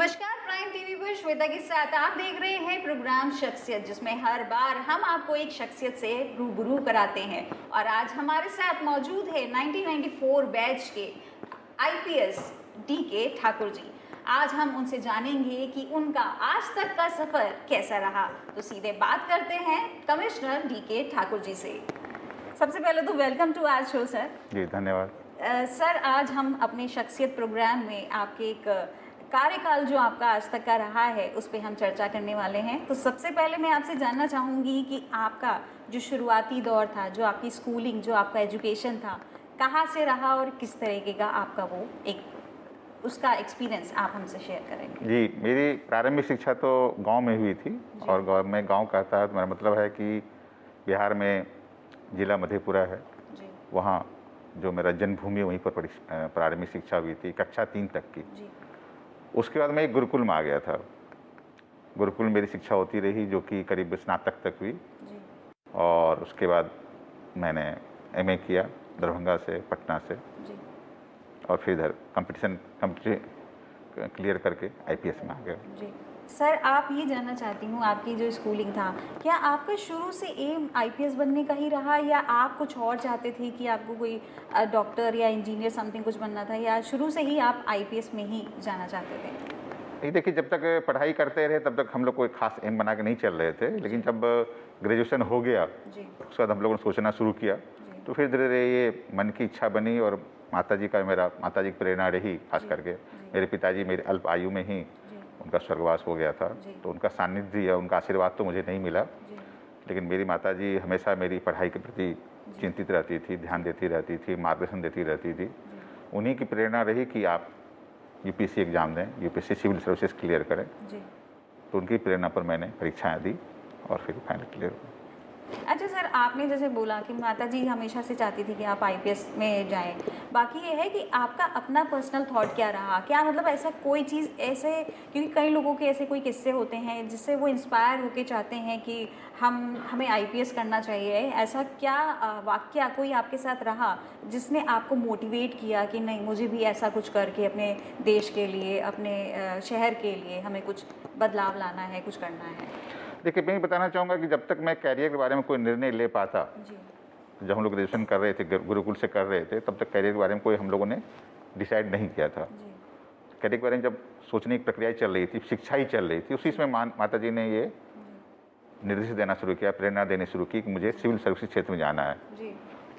नमस्कार, prime TV पर श्वेता के साथ आप देख रहे हैं प्रोग्राम शख्सियत, जिसमें हर बार हम आपको एक शख्सियत से रूबरू कराते हैं। और आज हमारे साथ मौजूद है 1994 बैच के आईपीएस डीके ठाकुर जी। आज हम उनसे जानेंगे कि उनका आज तक का सफर कैसा रहा। तो सीधे बात करते हैं कमिश्नर डीके ठाकुर जी से। सबसे पहले तो welcome to our show sir. जी धन्यवाद। सर, आज हम अपने शख्सियत प्रोग्राम में आपके एक कार्यकाल जो आपका आज तक का रहा है उस पर हम चर्चा करने वाले हैं। तो सबसे पहले मैं आपसे जानना चाहूँगी कि आपका जो शुरुआती दौर था, जो आपकी स्कूलिंग, जो आपका एजुकेशन था, कहाँ से रहा और किस तरीके का आपका वो एक उसका एक्सपीरियंस आप हमसे शेयर करेंगे। जी, मेरी प्रारंभिक शिक्षा तो गांव में हुई थी। और मैं गांव कहता है तो मेरा मतलब है कि बिहार में जिला मधेपुरा है, जी वहाँ जो मेरा जन्मभूमि वहीं पर प्रारंभिक शिक्षा हुई थी, कक्षा 3 तक की। जी उसके बाद मैं एक गुरुकुल में आ गया था। गुरुकुल में मेरी शिक्षा होती रही, जो कि करीब स्नातक तक हुई। जी और उसके बाद मैंने एमए किया दरभंगा से, पटना से, जी और फिर इधर कंपटीशन क्लियर करके आईपीएस में आ गया। जी सर, आप ये जानना चाहती हूँ, आपकी जो स्कूलिंग था, क्या आपका शुरू से एम आईपीएस बनने का ही रहा, या आप कुछ और चाहते थे कि आपको कोई डॉक्टर या इंजीनियर समथिंग कुछ बनना था, या शुरू से ही आप आईपीएस में ही जाना चाहते थे? ये देखिए, जब तक पढ़ाई करते रहे तब तक हम लोग कोई खास एम बना के नहीं चल रहे थे, लेकिन जब ग्रेजुएशन हो गया जी उसके बाद हम लोगों ने सोचना शुरू किया। जी तो फिर धीरे धीरे ये मन की इच्छा बनी, और मेरा माताजी की प्रेरणा रही। खास जी करके जी मेरे पिताजी मेरे अल्प आयु में ही जी उनका स्वर्गवास हो गया था, जी तो उनका सानिध्य या उनका आशीर्वाद तो मुझे नहीं मिला। जी लेकिन मेरी माताजी हमेशा मेरी पढ़ाई के प्रति जी चिंतित रहती थी, ध्यान देती रहती थी, मार्गदर्शन देती रहती थी। जी उन्हीं की प्रेरणा रही कि आप यूपीएससी एग्ज़ाम दें, यूपीएससी सिविल सर्विसेज क्लियर करें। जी तो उनकी प्रेरणा पर मैंने परीक्षाएं दी और फिर फाइनल क्लियर हुआ। अच्छा सर, आपने जैसे बोला कि माताजी हमेशा से चाहती थी कि आप आईपीएस में जाएं। बाकी ये है कि आपका अपना पर्सनल थॉट क्या रहा? क्या मतलब ऐसा कोई चीज़ ऐसे, क्योंकि कई लोगों के ऐसे कोई किस्से होते हैं जिससे वो इंस्पायर होके चाहते हैं कि हमें आईपीएस करना चाहिए। ऐसा क्या वाक़या कोई आपके साथ रहा जिसने आपको मोटिवेट किया कि नहीं, मुझे भी ऐसा कुछ करके अपने देश के लिए, अपने शहर के लिए हमें कुछ बदलाव लाना है, कुछ करना है? देखिए, मैं ये बताना चाहूँगा कि जब तक मैं कैरियर के बारे में कोई निर्णय ले पाता, जी जब हम लोग ग्रेजुएशन कर रहे थे, गुरुकुल से कर रहे थे, तब तक कैरियर के बारे में कोई हम लोगों ने डिसाइड नहीं किया था। जी कैरियर के बारे में जब सोचने की प्रक्रिया चल रही थी, शिक्षा ही चल रही थी, उसी समय माता जी ने ये जी निर्देश देना शुरू किया, प्रेरणा देनी शुरू की कि मुझे सिविल सर्विस क्षेत्र में जाना है। जी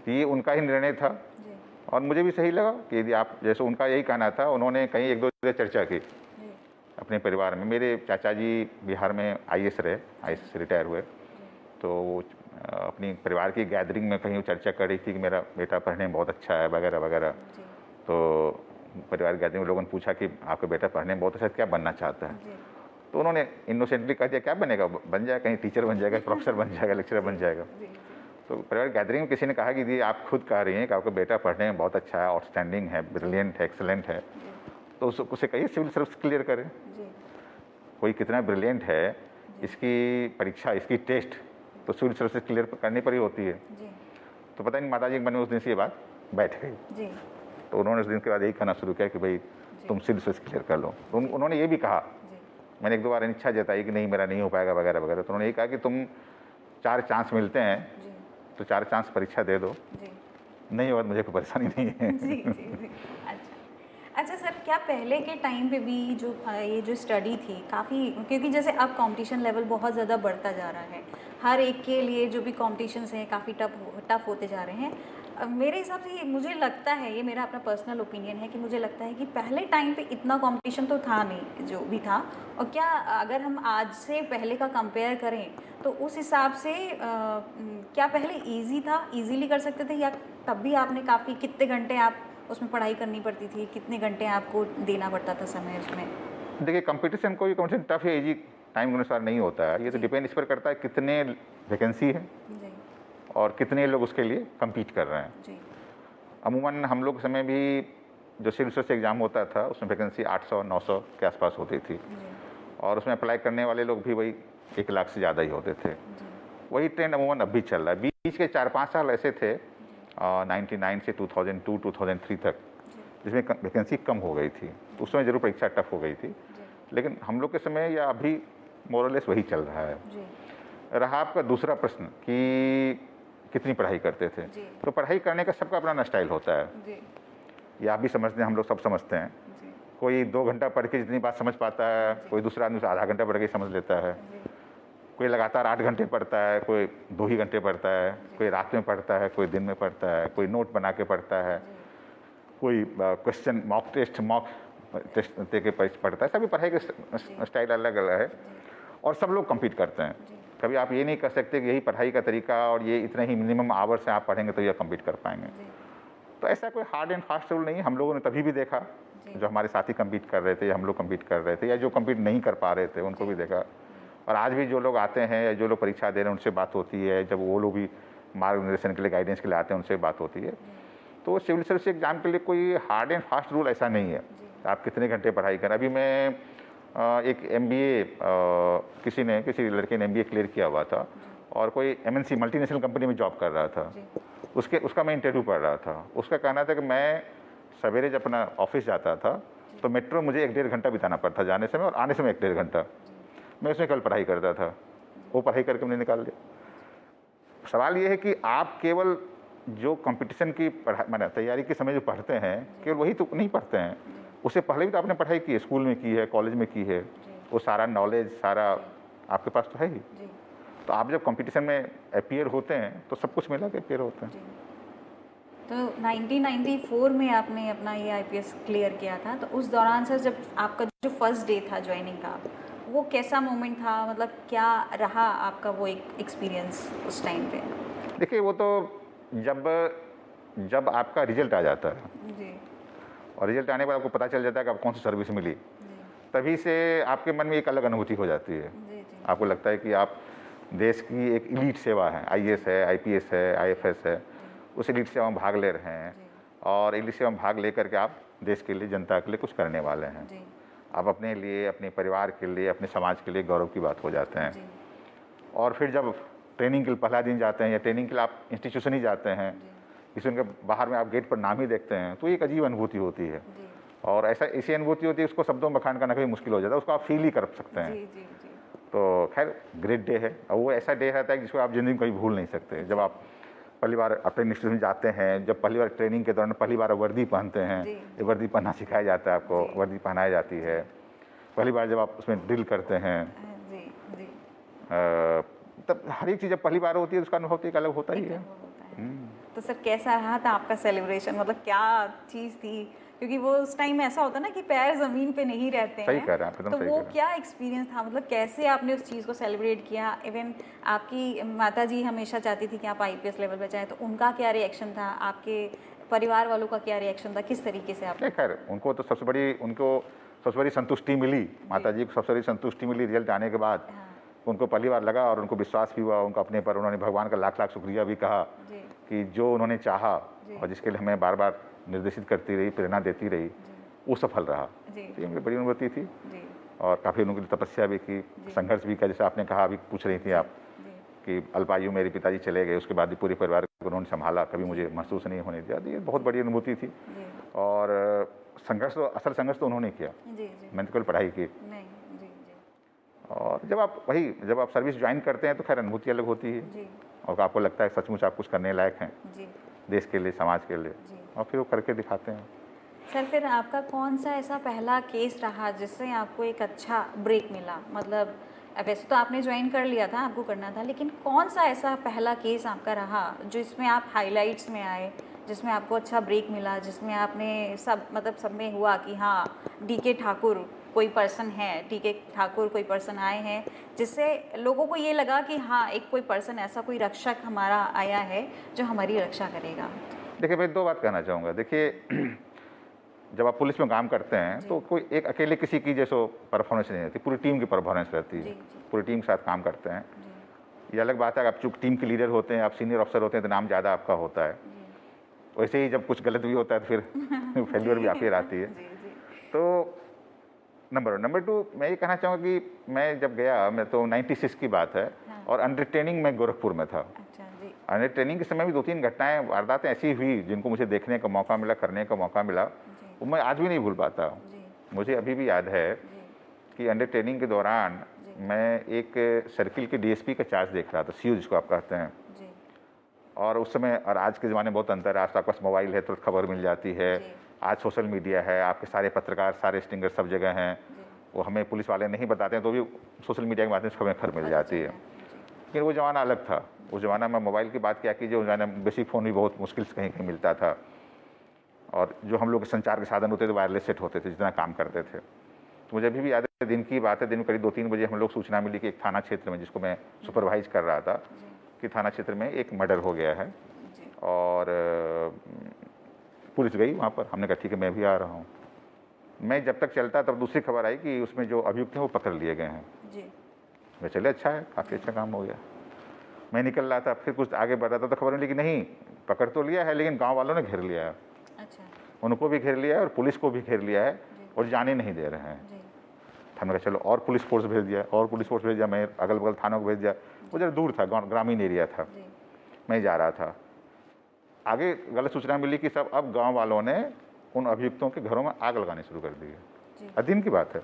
तो ये उनका ही निर्णय था, जी और मुझे भी सही लगा कि यदि आप, जैसे उनका यही कहना था, उन्होंने कहीं एक दो जगह चर्चा की जी अपने परिवार में। मेरे चाचा जी बिहार में आईएएस रहे, आईएएस से रिटायर हुए। जी तो वो अपनी परिवार की गैदरिंग में कहीं वो चर्चा कर रही थी कि मेरा बेटा पढ़ने में बहुत अच्छा है, वगैरह वगैरह। जी तो परिवार की गैदरिंग में लोगों ने पूछा कि आपका बेटा पढ़ने में बहुत अच्छा है, क्या बनना चाहता है? जी तो उन्होंने इनोसेंटली कह दिया, क्या बनेगा, बन जाएगा, कहीं टीचर बन जाएगा, प्रोफेसर बन जाएगा, लेक्चरर बन जाएगा। जी जी तो परिवार की गैदरिंग में किसी ने कहा कि दी, आप खुद कह रही हैं कि आपका बेटा पढ़ने में बहुत अच्छा है, आउटस्टैंडिंग है, ब्रिलियंट है, एक्सेलेंट है, जी तो उसे कहिए सिविल सर्विस क्लियर करें। जी कोई कितना ब्रिलियंट है, जी इसकी परीक्षा, इसकी टेस्ट तो सिविल सर्विस क्लियर करने पर ही होती है। जी तो पता नहीं माताजी के मन में उस दिन से ये बात बैठ गई। जी तो उन्होंने उस दिन के बाद यही कहना शुरू किया कि भाई जी तुम सिविल सर्विस क्लियर कर लो। तो जी उन्होंने ये भी कहा, जी मैंने एक दो बार इच्छा जताई कि नहीं मेरा नहीं हो पाएगा, वगैरह वगैरह। तो उन्होंने ये कहा कि तुम 4 चांस मिलते हैं, जी तो 4 चांस परीक्षा दे दो, जी नहीं होगा तो मुझे कोई परेशानी नहीं है। जी जी जी अच्छा अच्छा सर, क्या पहले के टाइम पे भी जो ये जो स्टडी थी काफ़ी, क्योंकि जैसे अब कंपटीशन लेवल बहुत ज़्यादा बढ़ता जा रहा है, हर एक के लिए जो भी कॉम्पिटिशन्स हैं काफ़ी टफ होते जा रहे हैं। मेरे हिसाब से मुझे लगता है, ये मेरा अपना पर्सनल ओपिनियन है, कि मुझे लगता है कि पहले टाइम पे इतना कंपटीशन तो था नहीं जो भी था। और क्या अगर हम आज से पहले का कंपेयर करें तो उस हिसाब से क्या पहले इजी था, इजीली कर सकते थे, या तब भी आपने काफ़ी, कितने घंटे आप उसमें पढ़ाई करनी पड़ती थी, कितने घंटे आपको देना पड़ता था समय उसमें? देखिए, कंपटीशन कोई कंपटीशन टफ या ईजी टाइम के अनुसार नहीं होता है। ये तो जी डिपेंड इस पर करता है कितने वैकेंसी है जी और कितने लोग उसके लिए कम्पीट कर रहे हैं। जी अमूमन हम लोग के समय भी जो सिविल सर्विस एग्ज़ाम होता था उसमें वैकेंसी 800-900 के आसपास होती थी, जी और उसमें अप्लाई करने वाले लोग भी वही 1 लाख से ज़्यादा ही होते थे। जी वही ट्रेंड अमूमन अब भी चल रहा है। बीच के 4-5 साल ऐसे थे, जी 99 से 2002-2003 तक, जी जिसमें वैकेंसी कम हो गई थी। तो उस समय ज़रूर परीक्षा टफ हो गई थी। जी लेकिन हम लोग के समय या अभी मोरलेस वही चल रहा है। जी रहा आपका दूसरा प्रश्न कि कितनी पढ़ाई करते थे, जी तो पढ़ाई करने का सबका अपना स्टाइल होता है। जी ये आप भी समझते हैं, हम लोग सब समझते हैं। जी कोई 2 घंटा पढ़ के जितनी बात समझ पाता है, जी। कोई दूसरा आदमी उसे आधा घंटा पढ़ के समझ लेता है। जी कोई लगातार 8 घंटे पढ़ता है, कोई 2 ही घंटे पढ़ता है, कोई रात में पढ़ता है, कोई दिन में पढ़ता है, कोई नोट बना के पढ़ता है, जी कोई क्वेश्चन मॉक टेस्ट दे के पढ़ता है। सभी पढ़ाई के स्टाइल अलग अलग है जी और सब लोग कम्पीट करते हैं। जी कभी आप ये नहीं कर सकते कि यही पढ़ाई का तरीका और ये इतने ही मिनिमम आवर्स से आप पढ़ेंगे तो ये कम्पीट कर पाएंगे। जी तो ऐसा कोई हार्ड एंड फास्ट रूल नहीं है। हम लोगों ने तभी भी देखा, जी। जो हमारे साथी कम्पीट कर रहे थे या हम लोग कम्पीट कर रहे थे या जो कम्पीट नहीं कर पा रहे थे उनको भी देखा। और आज भी जो लोग आते हैं या जो लोग परीक्षा दे रहे हैं उनसे बात होती है, जब वो लोग भी मार्गदर्शन के लिए गाइडेंस के लिए आते हैं उनसे बात होती है। तो सिविल सर्विस एग्जाम के लिए कोई हार्ड एंड फास्ट रूल ऐसा नहीं है आप कितने घंटे पढ़ाई करें। अभी मैं एक MBA किसी लड़के ने MBA क्लियर किया हुआ था और कोई MNC मल्टीनेशनल कंपनी में जॉब कर रहा था। उसका मैं इंटरव्यू पढ़ रहा था। उसका कहना था कि मैं सवेरे जब अपना ऑफिस जाता था तो मेट्रो मुझे 1-1.5 घंटा बिताना पड़ता जाने समय और आने समय 1-1.5 घंटा। मैं उसमें कल पढ़ाई करता था, वो पढ़ाई करके मैंने निकाल लिया। सवाल ये है कि आप केवल जो कंपटीशन की पढ़ाई माने तैयारी के समय जो पढ़ते हैं केवल वही तो नहीं पढ़ते हैं, उससे पहले भी तो आपने पढ़ाई की है, स्कूल में की है, कॉलेज में की है, वो सारा नॉलेज सारा आपके पास तो है ही। तो आप जब कंपटीशन में अपीयर होते हैं तो सब कुछ मिला के अपीयर होते हैं। तो 1994 में आपने अपना ये IPS क्लियर किया था, तो उस दौरान सर जब आपका जो फर्स्ट डे था ज्वाइनिंग का, वो कैसा मोमेंट था, मतलब क्या रहा आपका वो एक एक्सपीरियंस उस टाइम पे? देखिए वो तो जब आपका रिजल्ट आ जाता है जी और रिजल्ट आने पर आपको पता चल जाता है कि आप कौन सी सर्विस मिली, जी तभी से आपके मन में एक अलग अनुभूति हो जाती है। जी जी आपको लगता है कि आप देश की एक इलीट सेवा है, IAS है, IPS है, IFS है, उस इलीट सेवा में भाग ले रहे हैं और इलीट सेवा में भाग लेकर के आप देश के लिए, जनता के लिए कुछ करने वाले हैं। जी आप अपने लिए, अपने परिवार के लिए, अपने समाज के लिए गौरव की बात हो जाते हैं। जी और फिर जब ट्रेनिंग के लिए पहला दिन जाते हैं या ट्रेनिंग के लिए आप इंस्टीट्यूशन ही जाते हैं, इंस्टीट्यूशन के बाहर में आप गेट पर नाम ही देखते हैं, तो एक अजीब अनुभूति होती है। जी और ऐसी अनुभूति होती है उसको शब्दों में बखान करना कभी मुश्किल हो जाता है, उसको आप फील ही कर सकते हैं। जी जी जी तो खैर ग्रेट डे है और वो ऐसा डे रहता है जिसको आप ज़िंदगी में कभी भूल नहीं सकते। जब आप पहली बार अपने इंस्टीट्यूशन में जाते हैं, जब पहली बार ट्रेनिंग के दौरान पहली बार वर्दी पहनते हैं, जी, ये वर्दी पहनना सिखाया जाता है आपको, जी। वर्दी पहनाई जाती है। पहली बार जब आप उसमें ड्रिल करते हैं, जी जी तब हर एक चीज़ जब पहली बार होती है उसका अनुभव तो एक अलग होता ही एक है। अनुभव होता है। तो सर कैसा रहा था आपका सेलिब्रेशन, मतलब क्या चीज़ थी? क्योंकि वो उस टाइम ऐसा होता है ना कि पैर ज़मीन पे नहीं रहते सही हैं, कह रहे हैं आप, एकदम तो सही वो कह रहे हैं। क्या एक्सपीरियंस था, मतलब कैसे आपने उस चीज़ को सेलिब्रेट किया? इवन आपकी माता जी हमेशा चाहती थी कि आप IPS लेवल पे जाएँ, तो उनका क्या रिएक्शन था? आपके परिवार वालों का क्या रिएक्शन था? किस तरीके से आप? नहीं खैर उनको सबसे बड़ी संतुष्टि मिली, माता जी को सबसे बड़ी संतुष्टि मिली रिजल्ट आने के बाद। हाँ उनको पहली बार लगा और उनको विश्वास भी हुआ उनको अपने पर, उन्होंने भगवान का लाख लाख शुक्रिया भी कहा जी कि जो उन्होंने चाहा जी। और जिसके लिए हमें बार बार निर्देशित करती रही, प्रेरणा देती रही, जी वो सफल रहा। जी तो ये मेरी बड़ी अनुभूति थी जी और काफ़ी उनके लिए तपस्या भी की, संघर्ष भी किया। जैसे आपने कहा, अभी पूछ रही थी आप जी कि अल्पायु मेरे पिताजी चले गए, उसके बाद भी पूरे परिवार को उन्होंने संभाला, कभी मुझे महसूस नहीं होने दिया। तो ये बहुत बड़ी अनुभूति थी। जी और असल संघर्ष तो उन्होंने किया, जी जी मैंने तो केवल पढ़ाई की। नहीं जी जी और जब आप सर्विस ज्वाइन करते हैं तो खैर अनुभूति अलग होती है जी और आपको लगता है सचमुच आप कुछ करने लायक हैं जी देश के लिए, समाज के लिए, जी। और फिर वो करके दिखाते हैं। सर फिर आपका कौन सा ऐसा पहला केस रहा जिससे आपको एक अच्छा ब्रेक मिला? मतलब वैसे तो आपने ज्वाइन कर लिया था, आपको करना था, लेकिन कौन सा ऐसा पहला केस आपका रहा जिसमें आप हाइलाइट्स में आए, जिसमें आपको अच्छा ब्रेक मिला, जिसमें आपने सब में हुआ कि हाँ DK ठाकुर कोई पर्सन है, DK ठाकुर कोई पर्सन आए हैं, जिससे लोगों को ये लगा कि हाँ एक कोई पर्सन ऐसा, कोई रक्षक हमारा आया है जो हमारी रक्षा करेगा? देखिए मैं 2 बात कहना चाहूँगा। देखिए जब आप पुलिस में काम करते हैं तो कोई एक अकेले किसी की जैसो परफॉर्मेंस नहीं रहती, पूरी टीम की परफॉर्मेंस रहती है। जी पूरी टीम के साथ काम करते हैं। जी ये अलग बात है, आप चूँकि टीम के लीडर होते हैं, आप सीनियर ऑफिसर होते हैं तो नाम ज़्यादा आपका होता है। जी वैसे ही जब कुछ गलत भी होता है तो फिर फेल्यूर भी आप ही आती है। जी जी तो नंबर 2 मैं ये कहना चाहूँगा कि मैं जब गया, मैं तो 96 की बात है हाँ। और अंडर ट्रेनिंग मैं गोरखपुर में था। अच्छा जी अंडर ट्रेनिंग के समय भी 2-3 घटनाएँ, वारदातें ऐसी हुई जिनको मुझे देखने का मौका मिला, करने का मौका मिला, जी वो मैं आज भी नहीं भूल पाता। जी मुझे अभी भी याद है जी कि अंडर ट्रेनिंग के दौरान जी। मैं एक सर्किल के डीएसपी का चार्ज देख रहा था, सीओ जिसको आप कहते हैं। जी। और उस समय और आज के ज़माने में बहुत अंतर है। आज तो आपके पास मोबाइल है, तुरंत खबर मिल जाती है। जी। आज सोशल मीडिया है, आपके सारे पत्रकार, सारे स्टिंगर सब जगह हैं। जी। वो हमें पुलिस वाले नहीं बताते हैं, तो भी सोशल मीडिया के माध्यम से हमें खबर मिल पता जाती चल है। रहा जी। लेकिन वो ज़माना अलग था। उस ज़माना में मोबाइल की बात क्या कीजिए, उस ज़माने में बेसिक फ़ोन भी बहुत मुश्किल से कहीं-कहीं मिलता था। और जो हम लोग के संचार के साधन होते थे, वायरलेस सेट होते थे, जितना काम करते थे। तो मुझे अभी भी याद है, दिन की बात है, दिन में करीब 2-3 बजे हम लोग सूचना मिली कि एक थाना क्षेत्र में, जिसको मैं सुपरवाइज़ कर रहा था, जी। कि थाना क्षेत्र में एक मर्डर हो गया है। जी। और पुलिस गई वहाँ पर। हमने कहा ठीक है, मैं भी आ रहा हूँ। मैं जब तक चलता तब दूसरी खबर आई कि उसमें जो अभियुक्त हैं वो पकड़ लिए गए हैं। जी। मैं चले, अच्छा है, काफ़ी अच्छा काम हो गया। मैं निकल रहा था, फिर कुछ आगे बढ़ रहा था तो खबर मिली कि नहीं, पकड़ तो लिया है लेकिन गाँव वालों ने घेर लिया है। अच्छा। उनको भी घेर लिया है और पुलिस को भी घेर लिया है जी। और जाने नहीं दे रहे हैं। जी। हमने कहा चलो और पुलिस फोर्स भेज दिया, और पुलिस फोर्स भेज दिया। मैं अगल-बगल थानों को भेज दिया। वो ज़रा दूर था, ग्रामीण एरिया था। जी। मैं जा रहा था। आगे गलत सूचना मिली कि सब अब गाँव वालों ने उन अभियुक्तों के घरों में आग लगानी शुरू कर दी है। जी। दिन की बात है।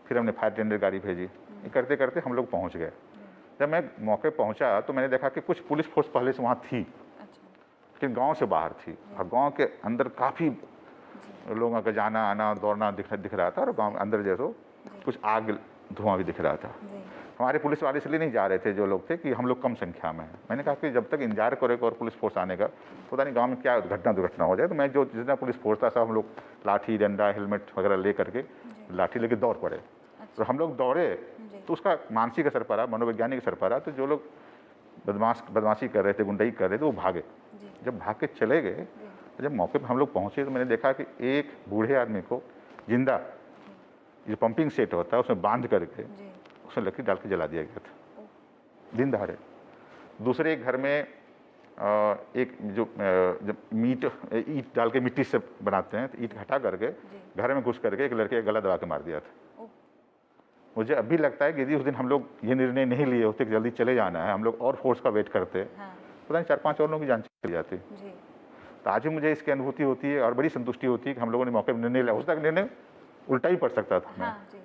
फिर हमने फायर टेंडर गाड़ी भेजी। ये करते-करते हम लोग पहुँच गए। जब मैं मौके पहुँचा तो मैंने देखा कि कुछ पुलिस फोर्स पहले से वहाँ थी, अच्छा। लेकिन गाँव से बाहर थी। और गाँव के अंदर काफ़ी जी। लोगों का जाना आना दौड़ना दिख रहा था। और गाँव अंदर जैसो कुछ आग धुआं भी दिख रहा था। जी। हमारे पुलिस वाले इसलिए नहीं जा रहे थे, जो लोग थे, कि हम लोग कम संख्या में हैं। मैंने कहा कि जब तक इंतजार करेगा और पुलिस फोर्स आने का, पता नहीं गांव में क्या दुर्घटना हो जाए। तो मैं जो जितना पुलिस फोर्स था सब हम लोग लाठी डंडा हेलमेट वगैरह ले करके, लाठी लेके दौड़ पड़े। तो हम लोग दौड़े जी। तो उसका मानसिक असर पड़ा, मनोवैज्ञानिक असर पड़ा। तो जो लोग बदमाशी कर रहे थे, गुंडई कर रहे थे, वो भागे। जी। जब भाग के चले गए, जी। तो जब मौके पर हम लोग पहुँचे तो मैंने देखा कि एक बूढ़े आदमी को जिंदा, जो पंपिंग सेट होता है उसमें बांध करके जी। उसमें लकड़ी डाल के जला दिया गया था, दिन दहाड़े। दूसरे एक घर में एक जो जब ईंट डाल के मिट्टी से बनाते हैं, तो ईंट हटा करके घर में घुस करके एक लड़के का गला दबा के मार दिया था। मुझे अभी लगता है कि यदि उस दिन हम लोग ये निर्णय नहीं लिए होते कि जल्दी चले जाना है, हम लोग और फोर्स का वेट करते, पता नहीं 4-5 और लोगों की जान चली जाती। तो आज भी मुझे इसकी अनुभूति होती है और बड़ी संतुष्टि होती है कि हम लोगों ने मौके पर निर्णय लिया। उस तक निर्णय उल्टा ही पड़ सकता था। हाँ, जी।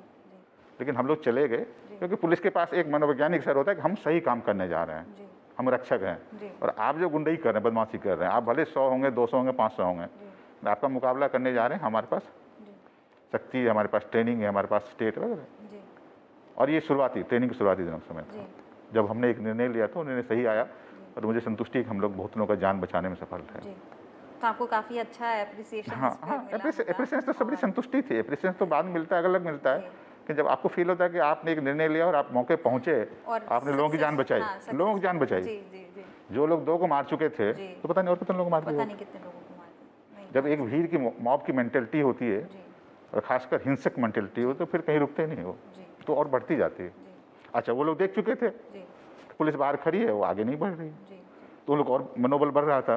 लेकिन हम लोग चले गए, क्योंकि पुलिस के पास एक मनोवैज्ञानिक असर होता है कि हम सही काम करने जा रहे हैं, हम रक्षक हैं। और आप जो गुंडई कर रहे हैं, बदमाशी कर रहे हैं, आप भले 100 होंगे, 200 होंगे, 500 होंगे, आपका मुकाबला करने जा रहे हैं। हमारे पास शक्ति है, हमारे पास ट्रेनिंग है, हमारे पास स्टेट वगैरह। और ये शुरुआती ट्रेनिंग की शुरुआती दिनों समय था, जब हमने एक निर्णय लिया था, निर्णय सही आया। और मुझे संतुष्टि कि हम लोग बहुत लोगों का जान बचाने में सफल रहे। तो आपको काफ़ी अच्छा एप्रिसिएशन एप्रिसिएशन तो सबरी संतुष्टि थी। एप्रिसिएशन तो बाद में मिलता है, अलग मिलता है, कि जब आपको फील होता है कि आपने एक निर्णय लिया और आप मौके पहुंचे और आपने लोगों की जान बचाई। लोगों की जान बचाई। जो लोग 2 को मार चुके थे, तो पता नहीं और कितने लोगों को मार दिया। जब एक भीड़ की मॉब की मेंटेलिटी होती है, और खासकर हिंसक मेंटेलिटी हो, तो फिर कहीं रुकते नहीं हो, तो और बढ़ती जाती है। अच्छा, वो लोग देख चुके थे, पुलिस बाहर खड़ी है, वो आगे नहीं बढ़ रही, तो उन लोग और मनोबल बढ़ रहा था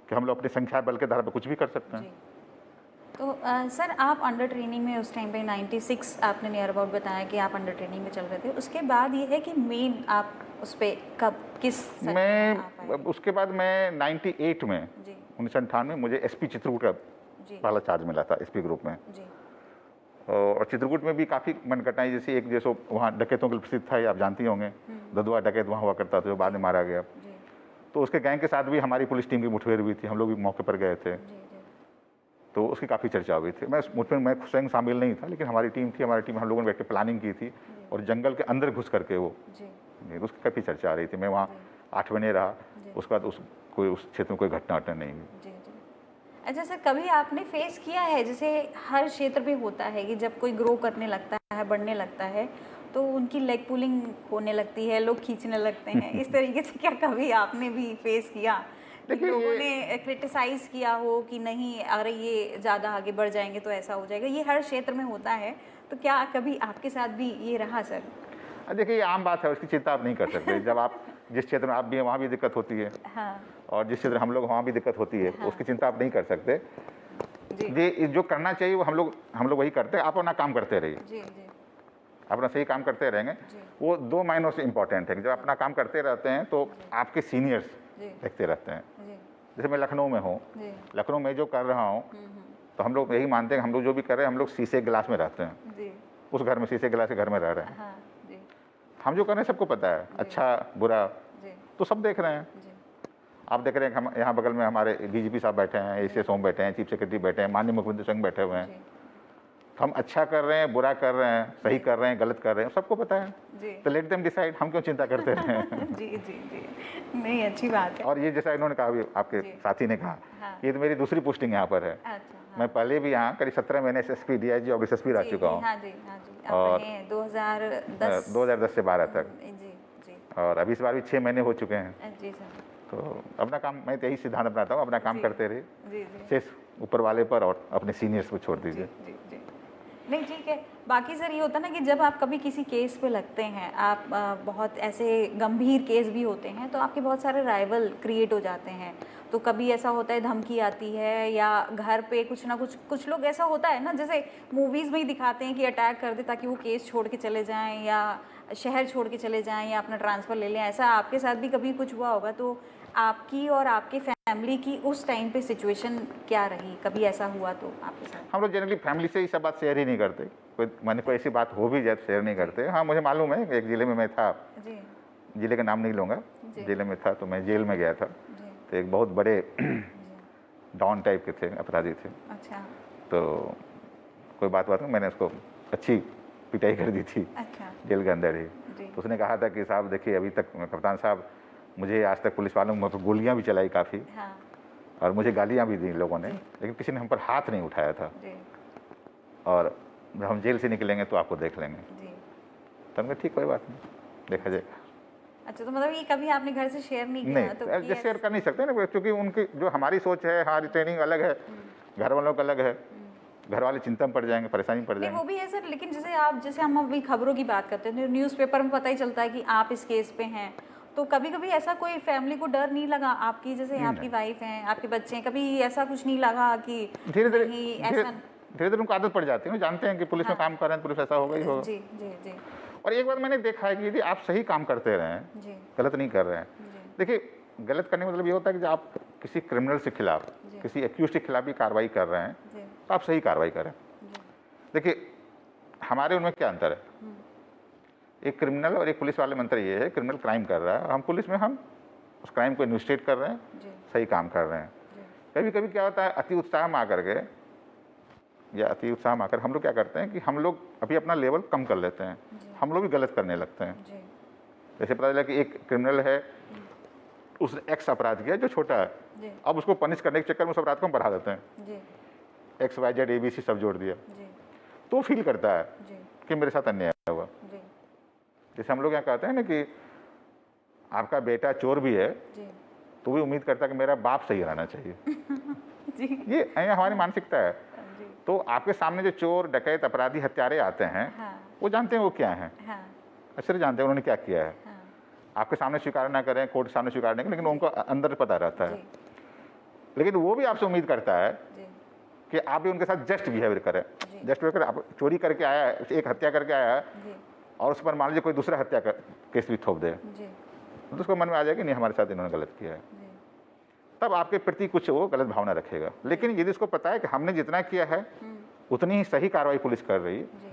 कि हम लोग अपनी संख्या बल के आधार पर कुछ भी कर सकते हैं। तो सर, आप अंडर ट्रेनिंग में उस टाइम पे 96 आपने नियर अबाउट बताया कि आप अंडर ट्रेनिंग में चल रहे थे। उसके बाद ये है कि मेन आप उस पर कब किस उसके बाद मैं 98 में 1998 में मुझे एसपी चित्रकूट का पहला चार्ज मिला था, एसपी ग्रुप में। और चित्रकूट में भी काफ़ी मनघटनाएं, जैसे एक जैसो वहाँ डकैतों के लिए प्रसिद्ध था, ये आप जानती होंगे, ददुआ डकैत वहाँ हुआ करता था, जो बाद में मारा गया। तो उसके गैंग के साथ भी हमारी पुलिस टीम की मुठभेड़ हुई थी, हम लोग भी मौके पर गए थे। तो उसकी काफ़ी चर्चा हुई थी। मैं मुठभेड़ में स्वयं शामिल नहीं था, लेकिन हमारी टीम थी, हमारी टीम हम लोगों ने बैठ के प्लानिंग की थी और जंगल के अंदर घुस करके वो उसकी काफ़ी चर्चा आ रही थी। मैं वहाँ 8 महीने रहा, उसके बाद उस क्षेत्र में कोई घटना नहीं हुई। अच्छा सर, कभी आपने फेस किया है, जैसे हर क्षेत्र पे होता है कि जब कोई ग्रो करने लगता है, बढ़ने लगता है, तो उनकी लेग पुलिंग होने लगती है, लोग खींचने लगते हैं, इस तरीके से क्या कभी आपने भी फेस किया कि लोगों ने क्रिटिसाइज़ किया हो कि नहीं, अरे ये ज़्यादा आगे बढ़ जाएंगे तो ऐसा हो जाएगा? ये हर क्षेत्र में होता है, तो क्या कभी आपके साथ भी ये रहा सर? देखिए, ये आम बात है, उसकी चिंता आप नहीं कर सकते। जब आप जिस क्षेत्र में आप भी हैं वहाँ भी दिक्कत होती है, और जिस क्षेत्र हम लोग वहाँ भी दिक्कत होती है, उसकी चिंता आप नहीं कर सकते। ये जो करना चाहिए वो हम लोग वही करते हैं। आप अपना काम करते रहिए, अपना सही काम करते रहेंगे। वो 2 मायनों से इम्पोर्टेंट है कि जब अपना काम करते रहते हैं तो आपके सीनियर्स देखते रहते हैं। जैसे मैं लखनऊ में हूँ, लखनऊ में जो कर रहा हूँ, तो हम लोग यही मानते हैं, हम लोग जो भी कर रहे हैं, हम लोग शीशे गिलास में रहते हैं। उस घर में शीशे गिलास के घर में रह रहे हैं। हाँ जी हम जो कर रहे हैं सबको पता है, अच्छा बुरा जी तो सब देख रहे हैं। जी आप देख रहे हैं कि हम यहाँ बगल में हमारे डीजीपी साहब बैठे हैं, एसीएस होम बैठे हैं, चीफ सेक्रेटरी बैठे हैं, माननीय मुख्यमंत्री स्वयं बैठे हुए हैं। जी तो हम अच्छा कर रहे हैं, बुरा कर रहे हैं, सही कर रहे हैं, गलत कर रहे हैं, सबको पता है। जी तो लेट देम डिसाइड, हम क्यों चिंता करते हैं। जी जी जी नहीं अच्छी बात है। और ये जैसा इन्होंने कहा, अभी आपके जी। साथी ने कहा, हाँ ये तो मेरी दूसरी पोस्टिंग यहाँ पर है। अच्छा हाँ मैं पहले भी यहाँ करीब 17 महीने एसएसपी, डीआईजी और एसएसपी रह जी चुका जी हूँ, हाँ जी आप और रहे हैं 2010 2010 से 12 तक, जी जी और अभी इस बार भी 6 महीने हो चुके हैं। जी सर तो अपना काम, मैं तो यही सिद्धांत अपनाता हूँ, अपना काम जी। करते रहिए, जी जी शेष ऊपर वाले पर और अपने सीनियर्स को छोड़ जी दीजिए। जी जी नहीं ठीक है। बाकी सर ये होता है ना कि जब आप कभी किसी केस पे लगते हैं, आप बहुत ऐसे गंभीर केस भी होते हैं तो आपके बहुत सारे राइवल क्रिएट हो जाते हैं। तो कभी ऐसा होता है धमकी आती है या घर पे कुछ ना कुछ लोग ऐसा होता है ना, जैसे मूवीज़ में ही दिखाते हैं कि अटैक कर दे ताकि वो केस छोड़ के चले जाएं या शहर छोड़ के चले जाएं या अपना ट्रांसफ़र ले लें। ऐसा आपके साथ भी कभी कुछ हुआ होगा, तो आपकी और आपके फैमिली की उस टाइम पे सिचुएशन क्या रही? कभी ऐसा हुआ तो आपके साथ? हम लोग जनरली फैमिली से ये सब बात शेयर ही नहीं करते, कोई मैंने कोई ऐसी बात हो भी जाए तो शेयर नहीं करते। हाँ, मुझे मालूम है एक ज़िले में मैं था, जी ज़िले का नाम नहीं लूँगा, जी ज़िले में था तो मैं जेल में गया था। जी तो एक बहुत बड़े जी डॉन टाइप के थे, अपराधी थे। अच्छा तो कोई बात में मैंने उसको अच्छी पिटाई कर दी थी अच्छा जेल के अंदर ही। जी तो उसने कहा था कि साहब देखिए, अभी तक कप्तान साहब, मुझे आज तक पुलिस वालों ने गोलियां भी चलाई काफ़ी, हाँ और मुझे गालियां भी दी लोगों ने, जी। लेकिन किसी ने हम पर हाथ नहीं उठाया था। जी और जब हम जेल से निकलेंगे तो आपको देख लेंगे। जी तो हमने ठीक, कोई बात नहीं, देखा जाएगा। अच्छा, तो मतलब ये कभी आपने घर से शेयर नहीं किया? तो नहीं, जैसे शेयर कर नहीं सकते ना, क्योंकि उनकी जो हमारी सोच है, हमारी ट्रेनिंग अलग है, घर वालों का अलग है। घर वाले चिंता में पड़ जाएंगे, परेशानी में पड़ नहीं जाएंगे। वो भी है सर, लेकिन जैसे हम अभी खबरों की बात करते हैं, न्यूज़पेपर में पता ही चलता है कि आप इस केस पे हैं, तो कभी कभी ऐसा कोई फैमिली को डर नहीं लगा आपकी, जैसे आपकी वाइफ हैं, आपके बच्चे हैं, कभी ऐसा कुछ नहीं लगा कि धीरे धीरे नहीं धीरे ऐसा? धीरे धीरे उनको आदत पड़ जाती है ना, जानते हैं कि पुलिस में हाँ। काम कर रहे हैं, पुलिस ऐसा होगा ही होगा। जी जी जी और एक बात मैंने देखा है कि यदि आप सही काम करते रहें, जी गलत नहीं कर रहे हैं। जी देखिए, गलत करने का मतलब ये होता है कि जब आप किसी क्रिमिनल के खिलाफ, जी। किसी एक्यूज के खिलाफ भी कार्रवाई कर रहे हैं, जी तो आप सही कार्रवाई करें। जी देखिए, हमारे उनमें क्या अंतर है? एक क्रिमिनल और एक पुलिस वाले में अंतर ये है, क्रिमिनल क्राइम कर रहा है और हम पुलिस में हम उस क्राइम को इन्वेस्टिगेट कर रहे हैं, जी सही काम कर रहे हैं। जी कभी कभी क्या होता है, अति उत्साह में आकर के या अति उत्साह में आकर हम लोग क्या करते हैं कि हम लोग अभी अपना लेवल कम कर लेते हैं, जी हम लोग भी गलत करने लगते हैं। जी जैसे पता चला कि एक क्रिमिनल है, उसने एक्स अपराध किया जो छोटा है, जी अब उसको पनिश करने के चक्कर में उस अपराध को हम बढ़ा देते हैं, जी एक्स वाई जेड ABC सब जोड़ दिया, जी तो फील करता है जी कि मेरे साथ अन्याय हुआ। जी जैसे हम लोग यहाँ कहते हैं ना कि आपका बेटा चोर भी है जी तो भी उम्मीद करता है कि मेरा बाप सही रहना चाहिए। जी ये हमारी मानसिकता है। जी तो आपके सामने जो चोर, डकैत, अपराधी, हत्यारे आते हैं, हाँ वो जानते हैं वो क्या हैं, हाँ अच्छे से जानते हैं उन्होंने क्या किया है। हाँ आपके सामने स्वीकार ना करें, कोर्ट के सामने स्वीकार नहीं करें, लेकिन उनको अंदर पता रहता है। जी लेकिन वो भी आपसे उम्मीद करता है जी कि आप भी उनके साथ जस्ट बिहेवियर करें। जी। जस्ट बिहेवियर करें, आप चोरी करके आया है, एक हत्या करके आया है जी और उस पर मान लीजिए कोई दूसरा हत्या का केस भी थोप दे, जी तो उसको मन में आ जाएगा नहीं, हमारे साथ इन्होंने गलत किया है। जी तब आपके प्रति कुछ वो गलत भावना रखेगा। लेकिन यदि उसको पता है कि हमने जितना किया है उतनी ही सही कार्रवाई पुलिस कर रही है, जी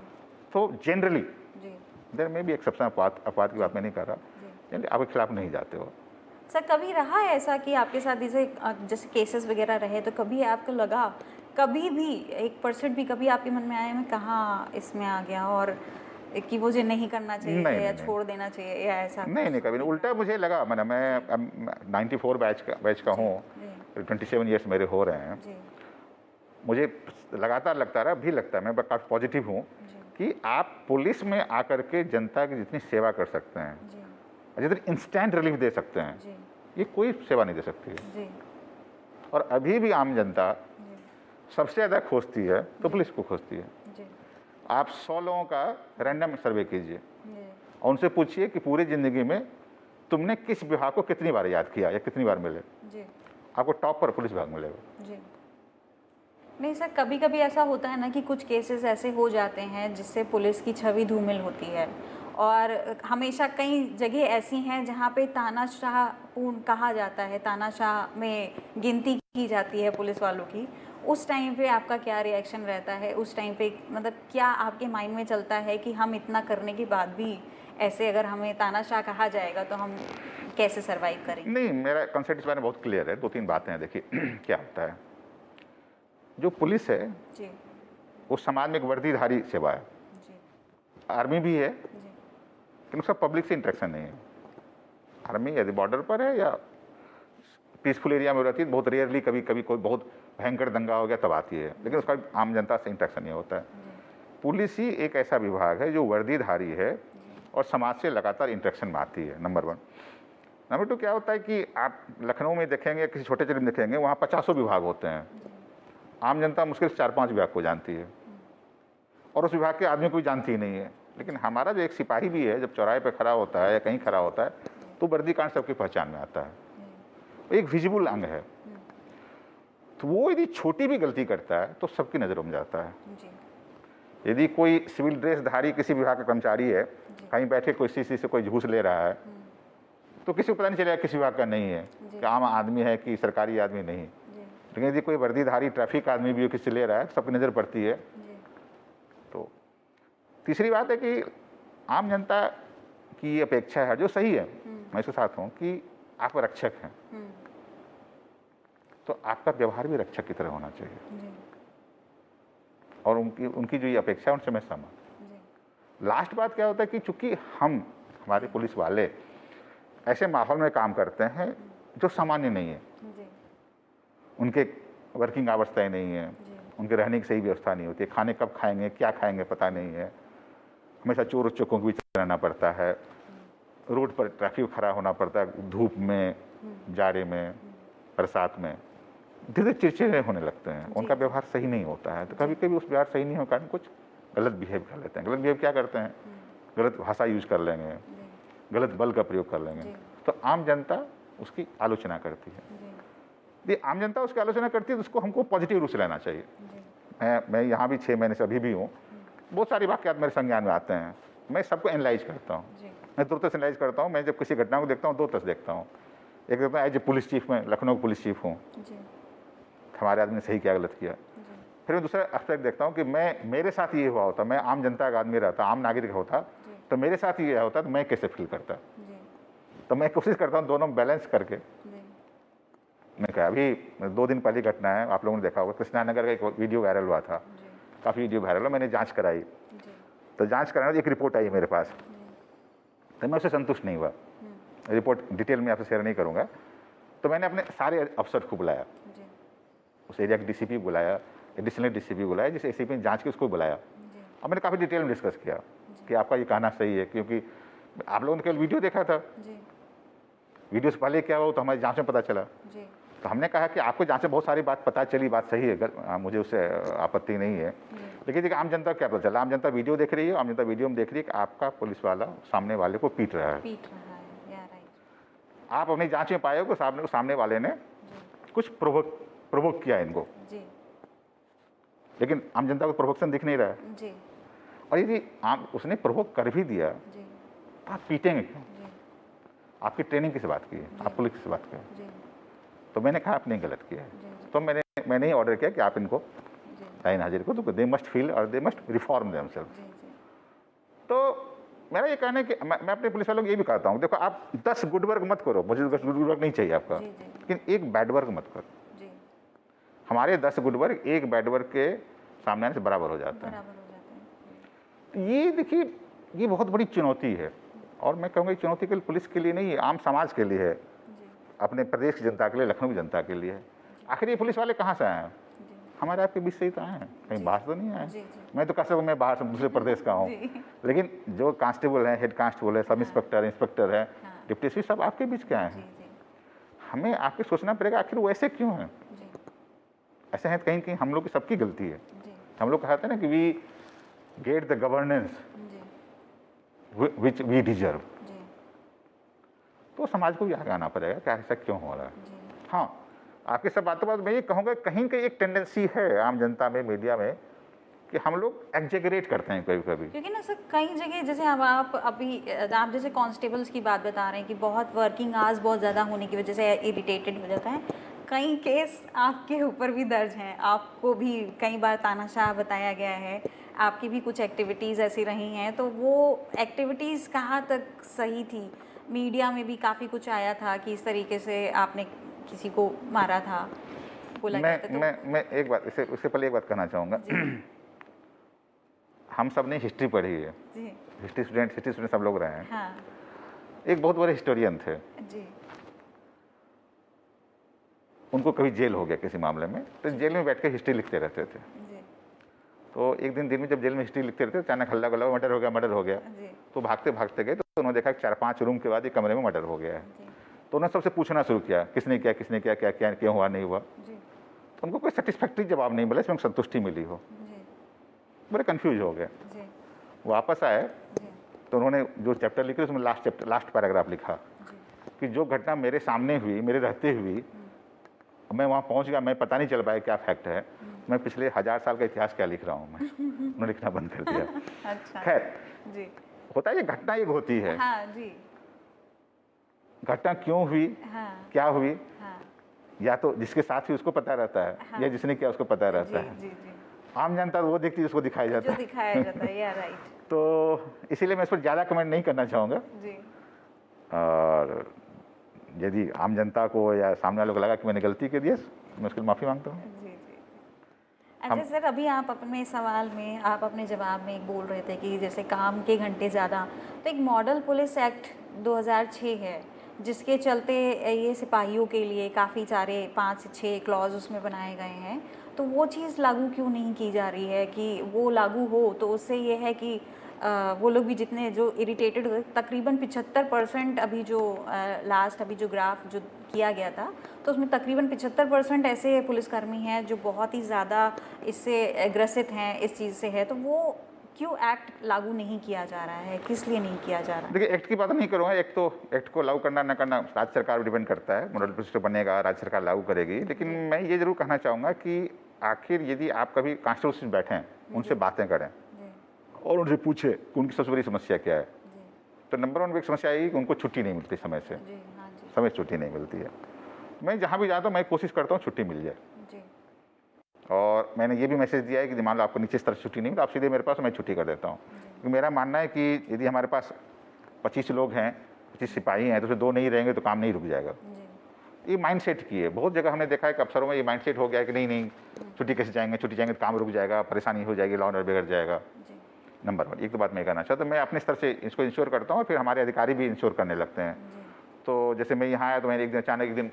तो जनरली जी देर में भी एक्सेप्शन, अपवाद की बात मैं नहीं कर रहा, जी जनरली आपके खिलाफ नहीं जाते हो। सर, कभी रहा है ऐसा कि आपके साथ जैसे केसेस वगैरह रहे, तो कभी आपको लगा, कभी भी 1% भी कभी आपके मन में आया मैं कहाँ इसमें आ गया और कि मुझे नहीं करना चाहिए नहीं, या नहीं, छोड़ देना चाहिए या ऐसा? नहीं कभी नहीं, उल्टा मुझे लगा, मैं 94 बैच का हूँ, जी 27 ईयर्स मेरे हो रहे हैं। जी मुझे लगातार लगता रहा, अभी लगता है, मैं काफ़ी पॉजिटिव हूँ जी कि आप पुलिस में आकर के जनता की जितनी सेवा कर सकते हैं, जी जितनी इंस्टेंट रिलीफ दे सकते हैं, जी ये कोई सेवा नहीं दे सकती है। जी और अभी भी आम जनता जी सबसे ज़्यादा खोजती है तो पुलिस को खोजती है। जी आप 100 लोगों का रैंडम सर्वे कीजिए जी और उनसे पूछिए कि पूरी ज़िंदगी में तुमने किस विभाग को कितनी बार याद किया या कितनी बार मिले, जी आपको टॉप पर पुलिस विभाग मिलेगा। जी नहीं सर, कभी कभी ऐसा होता है ना कि कुछ केसेस ऐसे हो जाते हैं जिससे पुलिस की छवि धूमिल होती है, और हमेशा कई जगह ऐसी हैं जहाँ पे तानाशाह पूर्ण कहा जाता है, तानाशाह में गिनती की जाती है पुलिस वालों की, उस टाइम पे आपका क्या रिएक्शन रहता है? उस टाइम पे मतलब क्या आपके माइंड में चलता है कि हम इतना करने के बाद भी ऐसे अगर हमें तानाशाह कहा जाएगा तो हम कैसे सर्वाइव करेंगे? नहीं, मेरा कॉन्सेप्ट इस बारे में बहुत क्लियर है। 2-3 बातें हैं देखिए क्या होता है, जो पुलिस है जी, वो समाज में एक वर्दीधारी सेवा है। जी, आर्मी भी है, जी, लेकिन उसका पब्लिक से इंटरेक्शन नहीं है। आर्मी यदि बॉर्डर पर है या पीसफुल एरिया में रहती है, बहुत रेयरली कभी कभी कोई बहुत भयंकर दंगा हो गया तब आती है, लेकिन उसका आम जनता से इंटरेक्शन नहीं होता है। जी, पुलिस ही एक ऐसा विभाग है जो वर्दीधारी है और समाज से लगातार इंटरेक्शन में आती है, नंबर 1। नंबर 2 क्या होता है कि आप लखनऊ में देखेंगे, किसी छोटे शहर में देखेंगे, वहाँ 50 विभाग होते हैं। आम जनता मुश्किल से 4-5 विभाग को जानती है और उस विभाग के आदमी को भी जानती ही नहीं है। लेकिन हमारा जो एक सिपाही भी है, जब चौराहे पर खड़ा होता है या कहीं खड़ा होता है, तो वर्दी कांड सबकी पहचान में आता है, एक विजिबल अंग है। तो वो यदि छोटी भी गलती करता है तो सबकी नज़रों में जाता है। जी, यदि कोई सिविल ड्रेसधारी किसी विभाग का कर्मचारी है, कहीं बैठे कोई किसी से कोई घूस ले रहा है, तो किसी को पता नहीं चलेगा किस विभाग का नहीं है, कि आम आदमी है कि सरकारी आदमी नहीं। जी, लेकिन यदि कोई वर्दीधारी ट्रैफिक आदमी भी किसी ले रहा है तो सबकी नज़र पड़ती है। जी, तो तीसरी बात है कि आम जनता की अपेक्षा है, जो सही है, मैं इसके साथ हूँ, कि आप रक्षक हैं तो आपका व्यवहार भी रक्षक की तरह होना चाहिए, जी, और उनकी उनकी जो ये अपेक्षा है उनसे मैं सहमत। जी, लास्ट बात क्या होता है कि चूंकि हमारे पुलिस वाले ऐसे माहौल में काम करते हैं जो सामान्य नहीं है, जी, उनके वर्किंग आवर्स तय नहीं है, जी, उनके रहने की सही व्यवस्था नहीं होती है, खाने कब खाएंगे क्या खाएंगे पता नहीं है, हमेशा चोर चक्कों के बीच रहना पड़ता है, रोड पर ट्रैफिक खड़ा होना पड़ता है, धूप में, जाड़े में, बरसात में, धीरे चिड़चिड़े होने लगते हैं, उनका व्यवहार सही नहीं होता है। तो कभी कभी उस व्यवहार सही नहीं होने के कारण कुछ गलत बिहेव कर लेते हैं। गलत बिहेव क्या करते हैं, गलत भाषा यूज कर लेंगे, गलत बल का प्रयोग कर लेंगे, तो आम जनता उसकी आलोचना करती है। यदि आम जनता उसकी आलोचना करती है तो उसको हमको पॉजिटिव रूप से लेना चाहिए। मैं यहाँ भी 6 महीने से अभी भी हूँ, बहुत सारी वाक़यात मेरे संज्ञान में आते हैं, मैं सबको एनालाइज करता हूँ, मैं 2 तरह से एनालाइज करता हूँ। मैं जब किसी घटना को देखता हूँ 2 तरह से देखता हूँ। एक देखता हूँ एज ए पुलिस चीफ, में लखनऊ पुलिस चीफ हूँ, हमारे आदमी ने सही क्या गलत किया। फिर मैं दूसरा एस्पेक्ट देखता हूँ कि मेरे साथ ये हुआ होता, मैं आम जनता का आदमी रहता, आम नागरिक होता, तो मेरे साथ ये होता तो मैं कैसे फील करता। तो मैं कोशिश करता हूँ दोनों बैलेंस करके। मैं कहा अभी 2 दिन पहले घटना है, आप लोगों ने देखा होगा, कृष्णानगर का एक वीडियो वायरल हुआ था, काफ़ी वीडियो वायरल हुआ, मैंने जांच कराई, तो जांच कराने एक रिपोर्ट आई मेरे पास, तो मैं उससे संतुष्ट नहीं हुआ। रिपोर्ट डिटेल में आपसे शेयर नहीं करूँगा। तो मैंने अपने सारे अफसर को बुलाया, उस एरिया के डीसीपी बुलाया, एडिशनल डीसीपी बुलाया, जिस एसीपी ने जांच की उसको बुलाया, और मैंने काफ़ी डिटेल में डिस्कस किया कि आपका ये कहना सही है, क्योंकि आप लोगों ने केवल वीडियो देखा था, वीडियो से पहले क्या हुआ तो हमारी जांच में पता चला। तो हमने कहा कि आपको जांच में बहुत सारी बात पता चली, बात सही है, मुझे उससे आपत्ति नहीं है, लेकिन देखिए आम जनता को क्या पता चला। आम जनता वीडियो देख रही है, आम जनता वीडियो में देख रही है कि आपका पुलिस वाला सामने वाले को पीट रहा है। आप अपनी जांच में पाए हो कि सामने वाले ने कुछ प्रोवोक किया इनको, लेकिन आम जनता को प्रोवोक्शन दिख नहीं रहा है। और यदि उसने प्रोवोक कर भी दिया तो आप पीटेंगे क्यों? आपकी ट्रेनिंग किस बात की है, आप पुलिस किस बात की है? तो मैंने कहा आपने गलत किया है, तो मैंने ही ऑर्डर किया कि आप इनको लाइन हाजिर को, तो दे मस्ट फील और दे मस्ट रिफॉर्म देमसेल्व्स। तो मेरा ये कहना है कि मैं अपने पुलिस वालों को ये भी कहता हूँ, देखो आप 10 गुड वर्क मत करो, मुझे 10 गुड वर्क नहीं चाहिए आपका, लेकिन एक बैड वर्क मत करो। हमारे 10 गुड वर्क एक बैड वर्क के सामने आने से बराबर हो जाते हैं। ये देखिए ये बहुत बड़ी चुनौती है, और मैं कहूँगा ये चुनौती केवल पुलिस के लिए नहीं है, आम समाज के लिए है, अपने प्रदेश की जनता के लिए, लखनऊ की जनता के लिए है। आखिर ये पुलिस वाले कहाँ से आए हैं? हमारे आपके बीच से ही तो आए हैं, कहीं बाहर तो नहीं आए। मैं तो कह सकूँ मैं बाहर से दूसरे प्रदेश का हूँ, लेकिन जो कांस्टेबल हैं, हेड कांस्टेबल है, सब इंस्पेक्टर, इंस्पेक्टर है, डिप्टी एसपी, सब आपके बीच के आए हैं। हमें आपके सोचना पड़ेगा आखिर वो ऐसे क्यों हैं? ऐसे हैं कहीं कहीं हम लोग की सबकी गलती है। हम लोग कहते हैं ना कि we get the governance which we deserve, तो समाज को भी आगे आना पड़ेगा कि ऐसा क्यों हो रहा है। हाँ, आपकी सब बातों पर मैं ये कहूँगा कहीं कहीं एक टेंडेंसी है आम जनता में, मीडिया में, कि हम लोग एग्जेगरेट करते हैं कभी कभी, क्योंकि ना सर कई जगह जैसे अब आप जैसे कांस्टेबल्स की बात बता रहे हैं कि बहुत वर्किंग आवर्स बहुत ज़्यादा होने की वजह से इरिटेटेड हो जाता है, कई केस आपके ऊपर भी दर्ज हैं, आपको भी कई बार तानाशाह बताया गया है, आपकी भी कुछ एक्टिविटीज़ ऐसी रही हैं, तो वो एक्टिविटीज़ कहाँ तक सही थी? मीडिया में भी काफ़ी कुछ आया था कि इस तरीके से आपने किसी को मारा था, बोला गया था, तो मैं एक बात, इससे पहले एक बात कहना चाहूँगा। जी, हम सब ने हिस्ट्री पढ़ी है, जी, हिस्ट्री स्टूडेंट सब लोग रहे हैं। हाँ, एक बहुत बड़े हिस्टोरियन थे, जी, उनको कभी जेल हो गया किसी मामले में, तो जेल में बैठ के हिस्ट्री लिखते रहते थे। जी, तो एक दिन में जब जेल में हिस्ट्री लिखते रहते, अचानक हल्ला गुल्ला, मर्डर हो गया। जी, तो भागते भागते गए, तो उन्होंने देखा कि 4-5 रूम के बाद एक कमरे में मर्डर हो गया है। जी, तो उन्होंने सबसे पूछना शुरू किया, किसने किया, क्या क्या क्यों हुआ, नहीं हुआ। जी, तो उनको कोई सेटिस्फैक्ट्री जवाब नहीं मिला, इसमें संतुष्टि मिली हो। जी, बड़े कन्फ्यूज हो गए। जी, वापस आए जी, तो उन्होंने जो चैप्टर लिखे उसमें लास्ट पैराग्राफ लिखा जी, कि जो घटना मेरे सामने हुई, मेरे रहते हुई, मैं वहाँ पहुँच गया, मैं पता नहीं चल पाया क्या फैक्ट है, मैं पिछले 1000 साल का इतिहास क्या लिख रहा हूँ मैं। उन्होंने लिखना बंद कर दिया। अच्छा, खैर, जी, होता है, ये घटना एक होती है, हाँ, जी, घटना क्यों हुई, हाँ, क्या हुई, हाँ, या तो जिसके साथ हुई उसको पता रहता है, हाँ। या जिसने किया उसको पता रहता जी, है। जी, जी, आम जनता तो वो देखती है, उसको दिखाया जाता जो है। दिखाया जाता है, या राइट, तो इसीलिए मैं इस पर ज़्यादा कमेंट नहीं करना चाहूँगा। जी, और यदि आम जनता को या सामने वालों को लगा कि मैंने गलती कर दी है, मैं उसके लिए माफ़ी मांगता हूँ। जी, जी। अच्छा हम सर, अभी आप अपने सवाल में, आप अपने जवाब में एक बोल रहे थे कि जैसे काम के घंटे ज़्यादा, तो एक मॉडल पुलिस एक्ट 2006 है, जिसके चलते ये सिपाहियों के लिए काफ़ी सारे 5 से 6 क्लॉज उसमें बनाए गए हैं, तो वो चीज़ लागू क्यों नहीं की जा रही है कि वो लागू हो, तो उससे ये है कि वो लोग भी जितने जो इरिटेटेड हुए, तकरीबन 75% अभी जो लास्ट अभी जो ग्राफ जो किया गया था, तो उसमें तकरीबन 75% ऐसे पुलिसकर्मी हैं जो बहुत ही ज़्यादा इससे ग्रसित हैं, इस चीज़ से है, तो वो क्यों एक्ट लागू नहीं किया जा रहा है, किस लिए नहीं किया जा रहा है? देखिए, एक्ट की बात नहीं करूँगा, एक्ट को लागू करना ना करना राज्य सरकार पर डिपेंड करता है। मॉडल पुलिस बनेगा, राज्य सरकार लागू करेगी, लेकिन मैं ये ज़रूर कहना चाहूँगा कि आखिर यदि आप कभी कॉन्स्टिट्यूशन बैठें, उनसे बातें करें जी, और उनसे पूछे कि उनकी सबसे बड़ी समस्या क्या है, जी, तो नंबर 1 एक समस्या यही कि उनको छुट्टी नहीं मिलती समय से, जी, हाँ जी, समय से छुट्टी नहीं मिलती है। मैं जहाँ भी जाता हूँ, मैं कोशिश करता हूँ छुट्टी मिल जाए, जी, और मैंने ये भी मैसेज दिया है कि मान लो आपको नीचे स्तर से छुट्टी नहीं, तो आप सीधे मेरे पास, मैं छुट्टी कर देता हूँ। क्योंकि मेरा मानना है कि यदि हमारे पास 25 लोग हैं, 25 सिपाही हैं, तो उसमें 2 नहीं रहेंगे तो काम नहीं रुक जाएगा। जी, ये माइंडसेट की है, बहुत जगह हमने देखा है कि अफसरों में ये माइंडसेट हो गया है कि नहीं छुट्टी कैसे जाएंगे, छुट्टी जाएंगे तो काम रुक जाएगा, परेशानी हो जाएगी, लॉ एंड ऑर्डर बिगड़ जाएगा। जी, नंबर 1 एक तो बात मैं कहना चाहता हूँ, मैं अपने स्तर से इसको इंश्योर करता हूँ, और फिर हमारे अधिकारी भी इंश्योर करने लगते हैं। जी, तो जैसे मैं यहाँ आया तो मैंने एक दिन अचानक एक दिन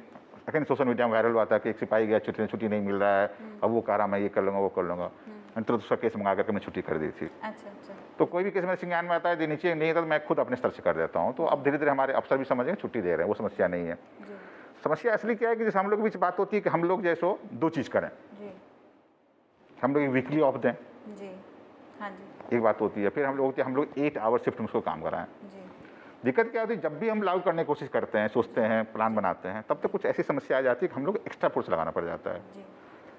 अखन सोशल मीडिया में वायरल हुआ था कि एक सिपाही गया, छुट्टी नहीं मिल रहा है, अब वो कह रहा मैं ये कर लूँगा, वो कर लूँगा, मैंने तुरंत उसका केस मंगा करके मैं छुट्टी कर दी थी। अच्छा, अच्छा, तो कोई भी केस मेरे संज्ञान में आता है, यदि नीचे नहीं था तो मैं खुद अपने स्तर से कर देता हूँ। तो अब धीरे धीरे हमारे अफसर भी समझ गए छुट्टी दे रहे हैं, वो समस्या नहीं है। जी, समस्या असली क्या है कि जैसे हम लोग के बीच बात होती है कि हम लोग जैसो 2 चीज़ करें, जी, हम लोग वीकली ऑफ दें, जी, हाँ जी, एक बात होती है, फिर हम लोग 8 आवर शिफ्ट में उसको काम कराएं। जी, दिक्कत क्या होती है, जब भी हम लागू करने की कोशिश करते हैं, सोचते हैं, प्लान बनाते हैं, तब तक कुछ ऐसी समस्या आ जाती है कि हम लोग एक्स्ट्रा फोर्स लगाना पड़ जाता है। जी,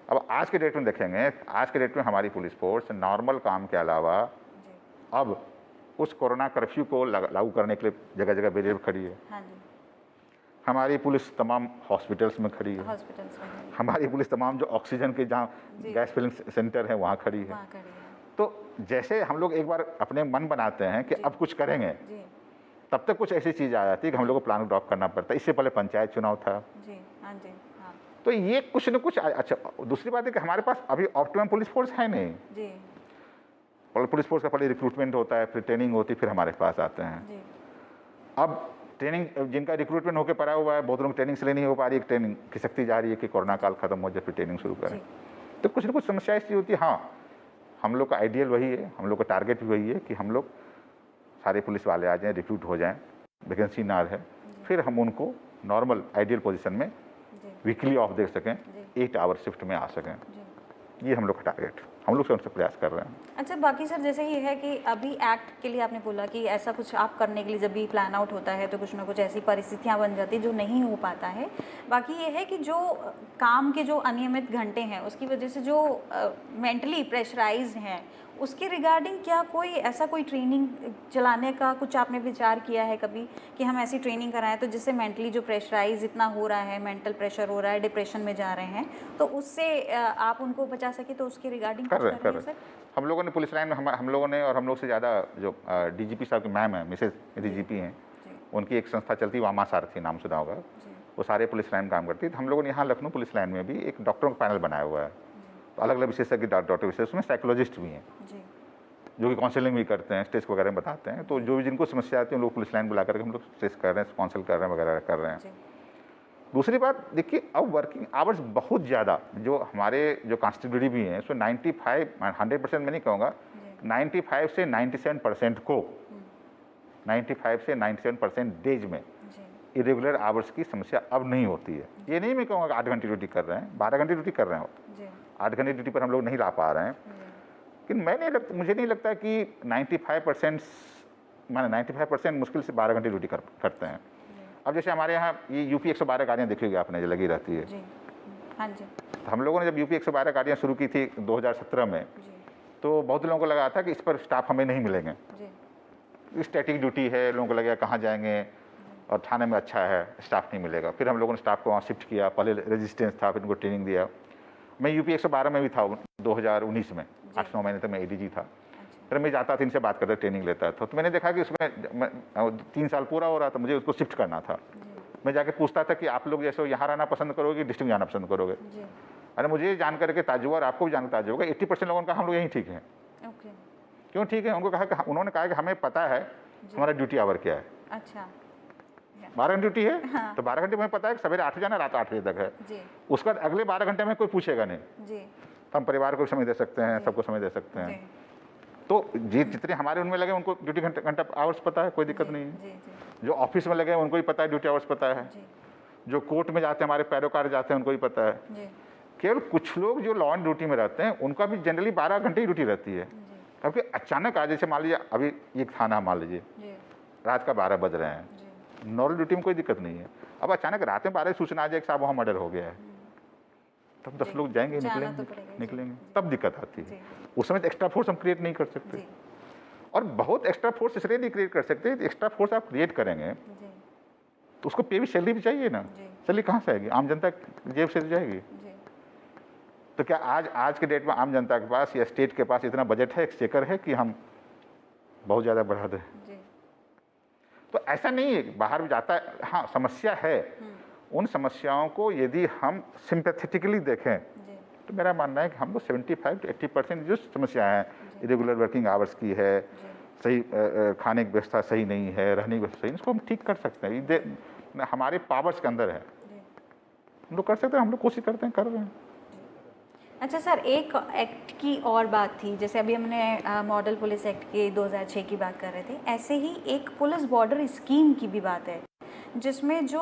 अब आज के डेट में देखेंगे, आज के डेट में हमारी पुलिस फोर्स नॉर्मल काम के अलावा जी, अब उस कोरोना कर्फ्यू को लागू करने के लिए जगह जगह बैरियर खड़ी है। हाँ जी, हमारी पुलिस तमाम हॉस्पिटल्स में खड़ी है, हॉस्पिटल्स में है, हमारी पुलिस तमाम जो ऑक्सीजन के जहाँ जी, गैस फिलिंग सेंटर है वहाँ खड़ी है। वहाँ खड़ी है, तो जैसे हम लोग एक बार अपने मन बनाते हैं कि जी। अब कुछ करेंगे, जी, तब तक कुछ ऐसी चीज़ आ जाती है कि हम लोग को प्लान ड्रॉप करना पड़ता है। इससे पहले पंचायत चुनाव था, जी, हाँ जी, हाँ, तो ये कुछ न कुछ अच्छा, दूसरी बात है कि हमारे पास अभी ऑप्टिमम पुलिस फोर्स है नहीं। जी, और पुलिस फोर्स का पहले रिक्रूटमेंट होता है, फिर ट्रेनिंग होती है, फिर हमारे पास आते हैं। जी, अब ट्रेनिंग जिनका रिक्रूटमेंट होकर पड़ा हुआ है, बहुत लोग ट्रेनिंग से नहीं हो पा रही है, ट्रेनिंग खिसकती जा रही है कि कोरोना काल खत्म हो जाए फिर ट्रेनिंग शुरू करें। जी, तो कुछ न कुछ समस्या ऐसी होती है। हाँ, हम लोग का आइडियल वही है, हम लोग का टारगेट भी वही है कि हम लोग सारे पुलिस वाले आ जाएँ, रिक्रूट हो जाएँ, वैकेंसी ना रहे, फिर हम उनको नॉर्मल आइडियल पोजीशन में जी, वीकली ऑफ दे सकें, जी, 8 आवर शिफ्ट में आ सकें। जी। ये हम लोग का टारगेट, हम लोग उनसे प्रयास कर रहे हैं। अच्छा, बाकी सर जैसे ये है कि अभी एक्ट के लिए आपने बोला कि ऐसा कुछ आप करने के लिए जब भी प्लान आउट होता है तो कुछ ना कुछ ऐसी परिस्थितियां बन जाती है जो नहीं हो पाता है। बाकी ये है कि जो काम के जो अनियमित घंटे हैं उसकी वजह से जो मेंटली प्रेशराइज्ड हैं उसके रिगार्डिंग क्या कोई ऐसा कोई ट्रेनिंग चलाने का कुछ आपने विचार किया है कभी कि हम ऐसी ट्रेनिंग कराएं तो जिससे मेंटली जो प्रेशराइज इतना हो रहा है, मेंटल प्रेशर हो रहा है, डिप्रेशन में जा रहे हैं, तो उससे आप उनको बचा सके, तो उसके रिगार्डिंग कुछ कर रहे हैं सर? हम लोगों ने पुलिस लाइन में हम लोगों ने, और हम लोग से ज़्यादा जो डीजीपी साहब की मैम है, मिसेज डीजीपी हैं, उनकी एक संस्था चलती है, वामा सारथी, नाम सुना होगा। वो सारे पुलिस लाइन में काम करती है। तो हम लोगों ने यहाँ लखनऊ पुलिस लाइन में भी एक डॉक्टरों का पैनल बनाया हुआ है। तो अलग अलग विशेषज्ञ डॉक्टर विशेष, उसमें साइकोलॉजिस्ट भी हैं जो कि काउंसलिंग भी करते हैं, स्ट्रेस वगैरह में बताते हैं। तो जो भी जिनको समस्या आती है उन लोग पुलिस लाइन बुला करके हम लोग स्ट्रेस कर रहे हैं, काउंसिल कर रहे हैं वगैरह कर रहे हैं। दूसरी बात देखिए, अब वर्किंग आवर्स बहुत ज़्यादा जो हमारे जो कॉन्स्टिट्यूटिव भी हैं, उसमें 95 100% मैं नहीं कहूँगा, 95 से 97% को 95 से 97% डेज में इरेगुलर आवर्स की समस्या अब नहीं होती है। ये नहीं मैं कहूँगा कि 8 घंटे ड्यूटी कर रहे हैं, 12 घंटे ड्यूटी कर रहे हैं, 8 घंटे ड्यूटी पर हम लोग नहीं ला पा रहे हैं। लेकिन मुझे नहीं लगता कि 95% माने 95% मुश्किल से 12 घंटे ड्यूटी करते हैं। अब जैसे हमारे यहाँ ये यूपी 112 गाड़ियाँ देखी होगी आपने, जो लगी रहती है। हाँ जी। तो हम लोगों ने जब यूपी 112 गाड़ियाँ शुरू की थी 2017 में, तो बहुत लोगों को लगा था कि इस पर स्टाफ हमें नहीं मिलेंगे, स्टैटिक ड्यूटी है, लोगों को लगेगा कहाँ जाएंगे, और थाने में अच्छा है, स्टाफ नहीं मिलेगा। फिर हम लोगों ने स्टाफ को वहाँ शिफ्ट किया, पहले रेजिस्टेंस था, फिर उनको ट्रेनिंग दिया। मैं यूपी 112 में भी था 2019 में, 8-9 महीने तक मैं एडीजी था। फिर मैं जाता था, इनसे बात करता, ट्रेनिंग लेता था। तो मैंने देखा कि उसमें 3 साल पूरा हो रहा था, मुझे उसको शिफ्ट करना था। मैं जाके पूछता था कि आप लोग जैसे यहाँ रहना पसंद करोगे, डिस्ट्रिक्ट जाना पसंद करोगे? अरे मुझे जान करके ताजुब, और आपको भी जान ताजुब होगा, 80% लोगों का हम लोग यहीं ठीक हैं। क्यों ठीक है? उनको कहा कि उन्होंने कहा कि हमें पता है हमारा ड्यूटी आवर क्या है। अच्छा, 12 घंटे ड्यूटी है। हाँ। तो 12 घंटे में पता है कि सवेरे 8 बजे जाना, रात 8 बजे तक है। उसके बाद अगले 12 घंटे में कोई पूछेगा नहीं। तो हम परिवार को भी समय दे सकते हैं, सबको समय दे सकते हैं। तो जितने हमारे उनमें लगे उनको ड्यूटी घंटा आवर्स पता है, कोई दिक्कत नहीं है। जो ऑफिस में लगे उनको भी पता है, ड्यूटी आवर्स पता है। जो कोर्ट में जाते हैं, हमारे पैरोकार जाते हैं, उनको भी पता है। केवल कुछ लोग जो लॉ एंड ड्यूटी में रहते हैं उनका भी जनरली 12 घंटे ही ड्यूटी रहती है। क्योंकि अचानक आज जैसे मान लीजिए अभी एक थाना मान लीजिए रात का 12 बज रहे हैं, नॉर्मल ड्यूटी में कोई दिक्कत नहीं है। अब अचानक रात में 12 सूचना आ जाए कि साहब वहाँ मर्डर हो गया है, तब 10 लोग जाएंगे, निकलेंगे, तब दिक्कत आती है। उस समय तो एक्स्ट्रा फोर्स हम क्रिएट नहीं कर सकते, और बहुत एक्स्ट्रा फोर्स इसलिए नहीं क्रिएट कर सकते। एक्स्ट्रा फोर्स आप क्रिएट करेंगे तो उसको पे भी सैलरी भी चाहिए ना। सैलरी कहाँ से आएगी? आम जनता जेब से जाएगी। तो क्या आज के डेट में आम जनता के पास या स्टेट के पास इतना बजट है, एक्सचेकर है कि हम बहुत ज़्यादा बढ़ा दें? तो ऐसा नहीं है, बाहर भी जाता है। हाँ, समस्या है। उन समस्याओं को यदि हम सिंपैथेटिकली देखें तो मेरा मानना है कि हम लोग 75 से 80% जो समस्या है, इरेगुलर वर्किंग आवर्स की है, सही खाने की व्यवस्था सही नहीं है, रहने की व्यवस्था सही, इसको हम ठीक कर सकते हैं। हमारे पावर्स के अंदर है, हम लोग कर सकते हैं, हम लोग कोशिश करते हैं, कर रहे हैं। अच्छा सर, एक एक्ट की और बात थी, जैसे अभी हमने मॉडल पुलिस एक्ट के 2006 की बात कर रहे थे, ऐसे ही एक पुलिस बॉर्डर स्कीम की भी बात है, जिसमें जो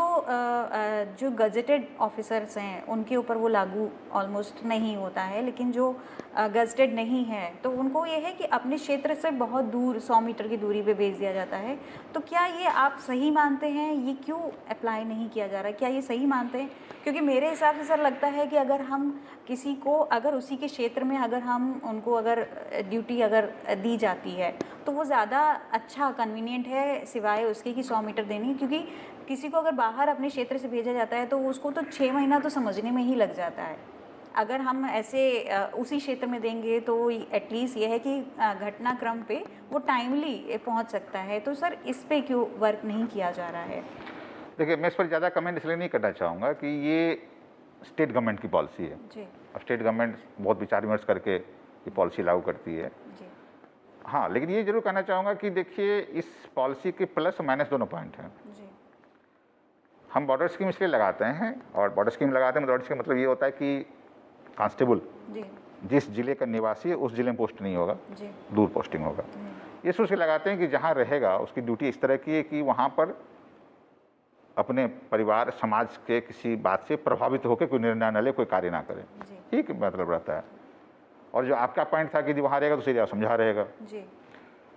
गजेटेड ऑफिसर्स हैं उनके ऊपर वो लागू ऑलमोस्ट नहीं होता है, लेकिन जो गजेटेड नहीं है तो उनको ये है कि अपने क्षेत्र से बहुत दूर 100 मीटर की दूरी पे भेज दिया जाता है। तो क्या ये आप सही मानते हैं? ये क्यों अप्लाई नहीं किया जा रहा है? क्या ये सही मानते हैं? क्योंकि मेरे हिसाब से सर लगता है कि अगर हम किसी को अगर उसी के क्षेत्र में अगर हम उनको अगर ड्यूटी अगर दी जाती है तो वो ज़्यादा अच्छा कन्वीनियंट है, सिवाय उसके कि 100 मीटर देनी। क्योंकि किसी को अगर बाहर अपने क्षेत्र से भेजा जाता है तो उसको तो 6 महीना तो समझने में ही लग जाता है। अगर हम ऐसे उसी क्षेत्र में देंगे तो एटलीस्ट ये है कि घटनाक्रम पे वो टाइमली पहुंच सकता है। तो सर इस पे क्यों वर्क नहीं किया जा रहा है? देखिए, मैं इस पर ज़्यादा कमेंट इसलिए नहीं करना चाहूँगा कि ये स्टेट गवर्नमेंट की पॉलिसी है जी। अब स्टेट गवर्नमेंट बहुत विचार विमर्श करके ये पॉलिसी लागू करती है जी। हाँ, लेकिन ये जरूर कहना चाहूँगा कि देखिए, इस पॉलिसी के प्लस और माइनस दोनों पॉइंट हैं जी। हम बॉर्डर स्कीम इसलिए लगाते हैं, और बॉर्डर स्कीम लगाते हैं, बॉर्डर स्कीम मतलब ये होता है कि कांस्टेबल जिस जिले का निवासी है उस जिले में पोस्ट नहीं होगा, दूर पोस्टिंग होगा। ये सोच के लगाते हैं कि जहाँ रहेगा उसकी ड्यूटी इस तरह की है कि वहाँ पर अपने परिवार समाज के किसी बात से प्रभावित होकर कोई निर्णय न ले, कोई कार्य ना करे, ठीक मतलब रहता है। और जो आपका पॉइंट था कि वहाँ रहेगा तो सीधा समझा रहेगा जी।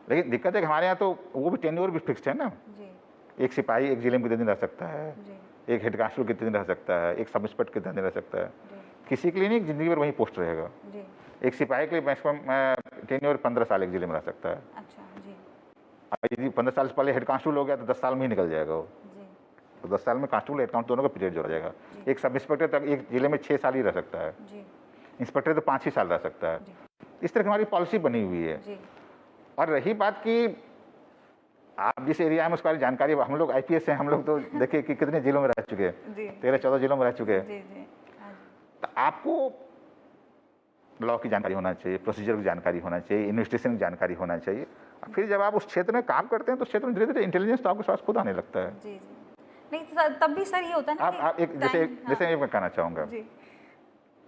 लेकिन दिक्कत है कि हमारे यहाँ तो वो भी टेन्योर भी फिक्स्ड है ना जी। एक सिपाही एक जिले में कितने दिन रह सकता है, एक हेड कांस्टेबल कितने दिन रह सकता है, एक सब इंस्पेक्टर कितने दिन रह सकता है, किसी के लिए नहीं, जिंदगी भर वहीं पोस्ट रहेगा। एक सिपाही के लिए मैक्सिमम टेन्योर 15 साल एक जिले में रह सकता है। अच्छा जी। अब यदि 15 साल से पहले हेड कांस्टेबल हो गया तो 10 साल में ही निकल जाएगा वो। जी। तो 10 साल में कांस्टेबल हेड कांस्टेबल दोनों का पीरियड जोड़ा जाएगा। जी। एक सब इंस्पेक्टर तक एक जिले में 6 साल ही रह सकता है, जी। इंस्पेक्टर तो 5 ही साल रह सकता है। जी। इस तरह की हमारी पॉलिसी बनी हुई है। जी। और रही बात कि आप जिस एरिया में उसके बारे में जानकारी, हम लोग आईपीएस हैं, हम लोग तो देखिए कि कितने जिलों में रह चुके हैं, जी। 13-14 जिलों में रह चुके हैं। जी। जी। हाँ जी। तो आपको लॉ की जानकारी होना चाहिए, प्रोसीजर की जानकारी होना चाहिए, इन्वेस्टिगेशन की जानकारी होना चाहिए। फिर जब आप उस क्षेत्र में काम करते हैं तो उस क्षेत्र में धीरे धीरे इंटेलिजेंस तो आपके पास खुद आने लगता है। जी। जी। नहीं तब भी सर ये होता है ना आप एक जैसे जैसे मैं कहना चाहूँगा, जी।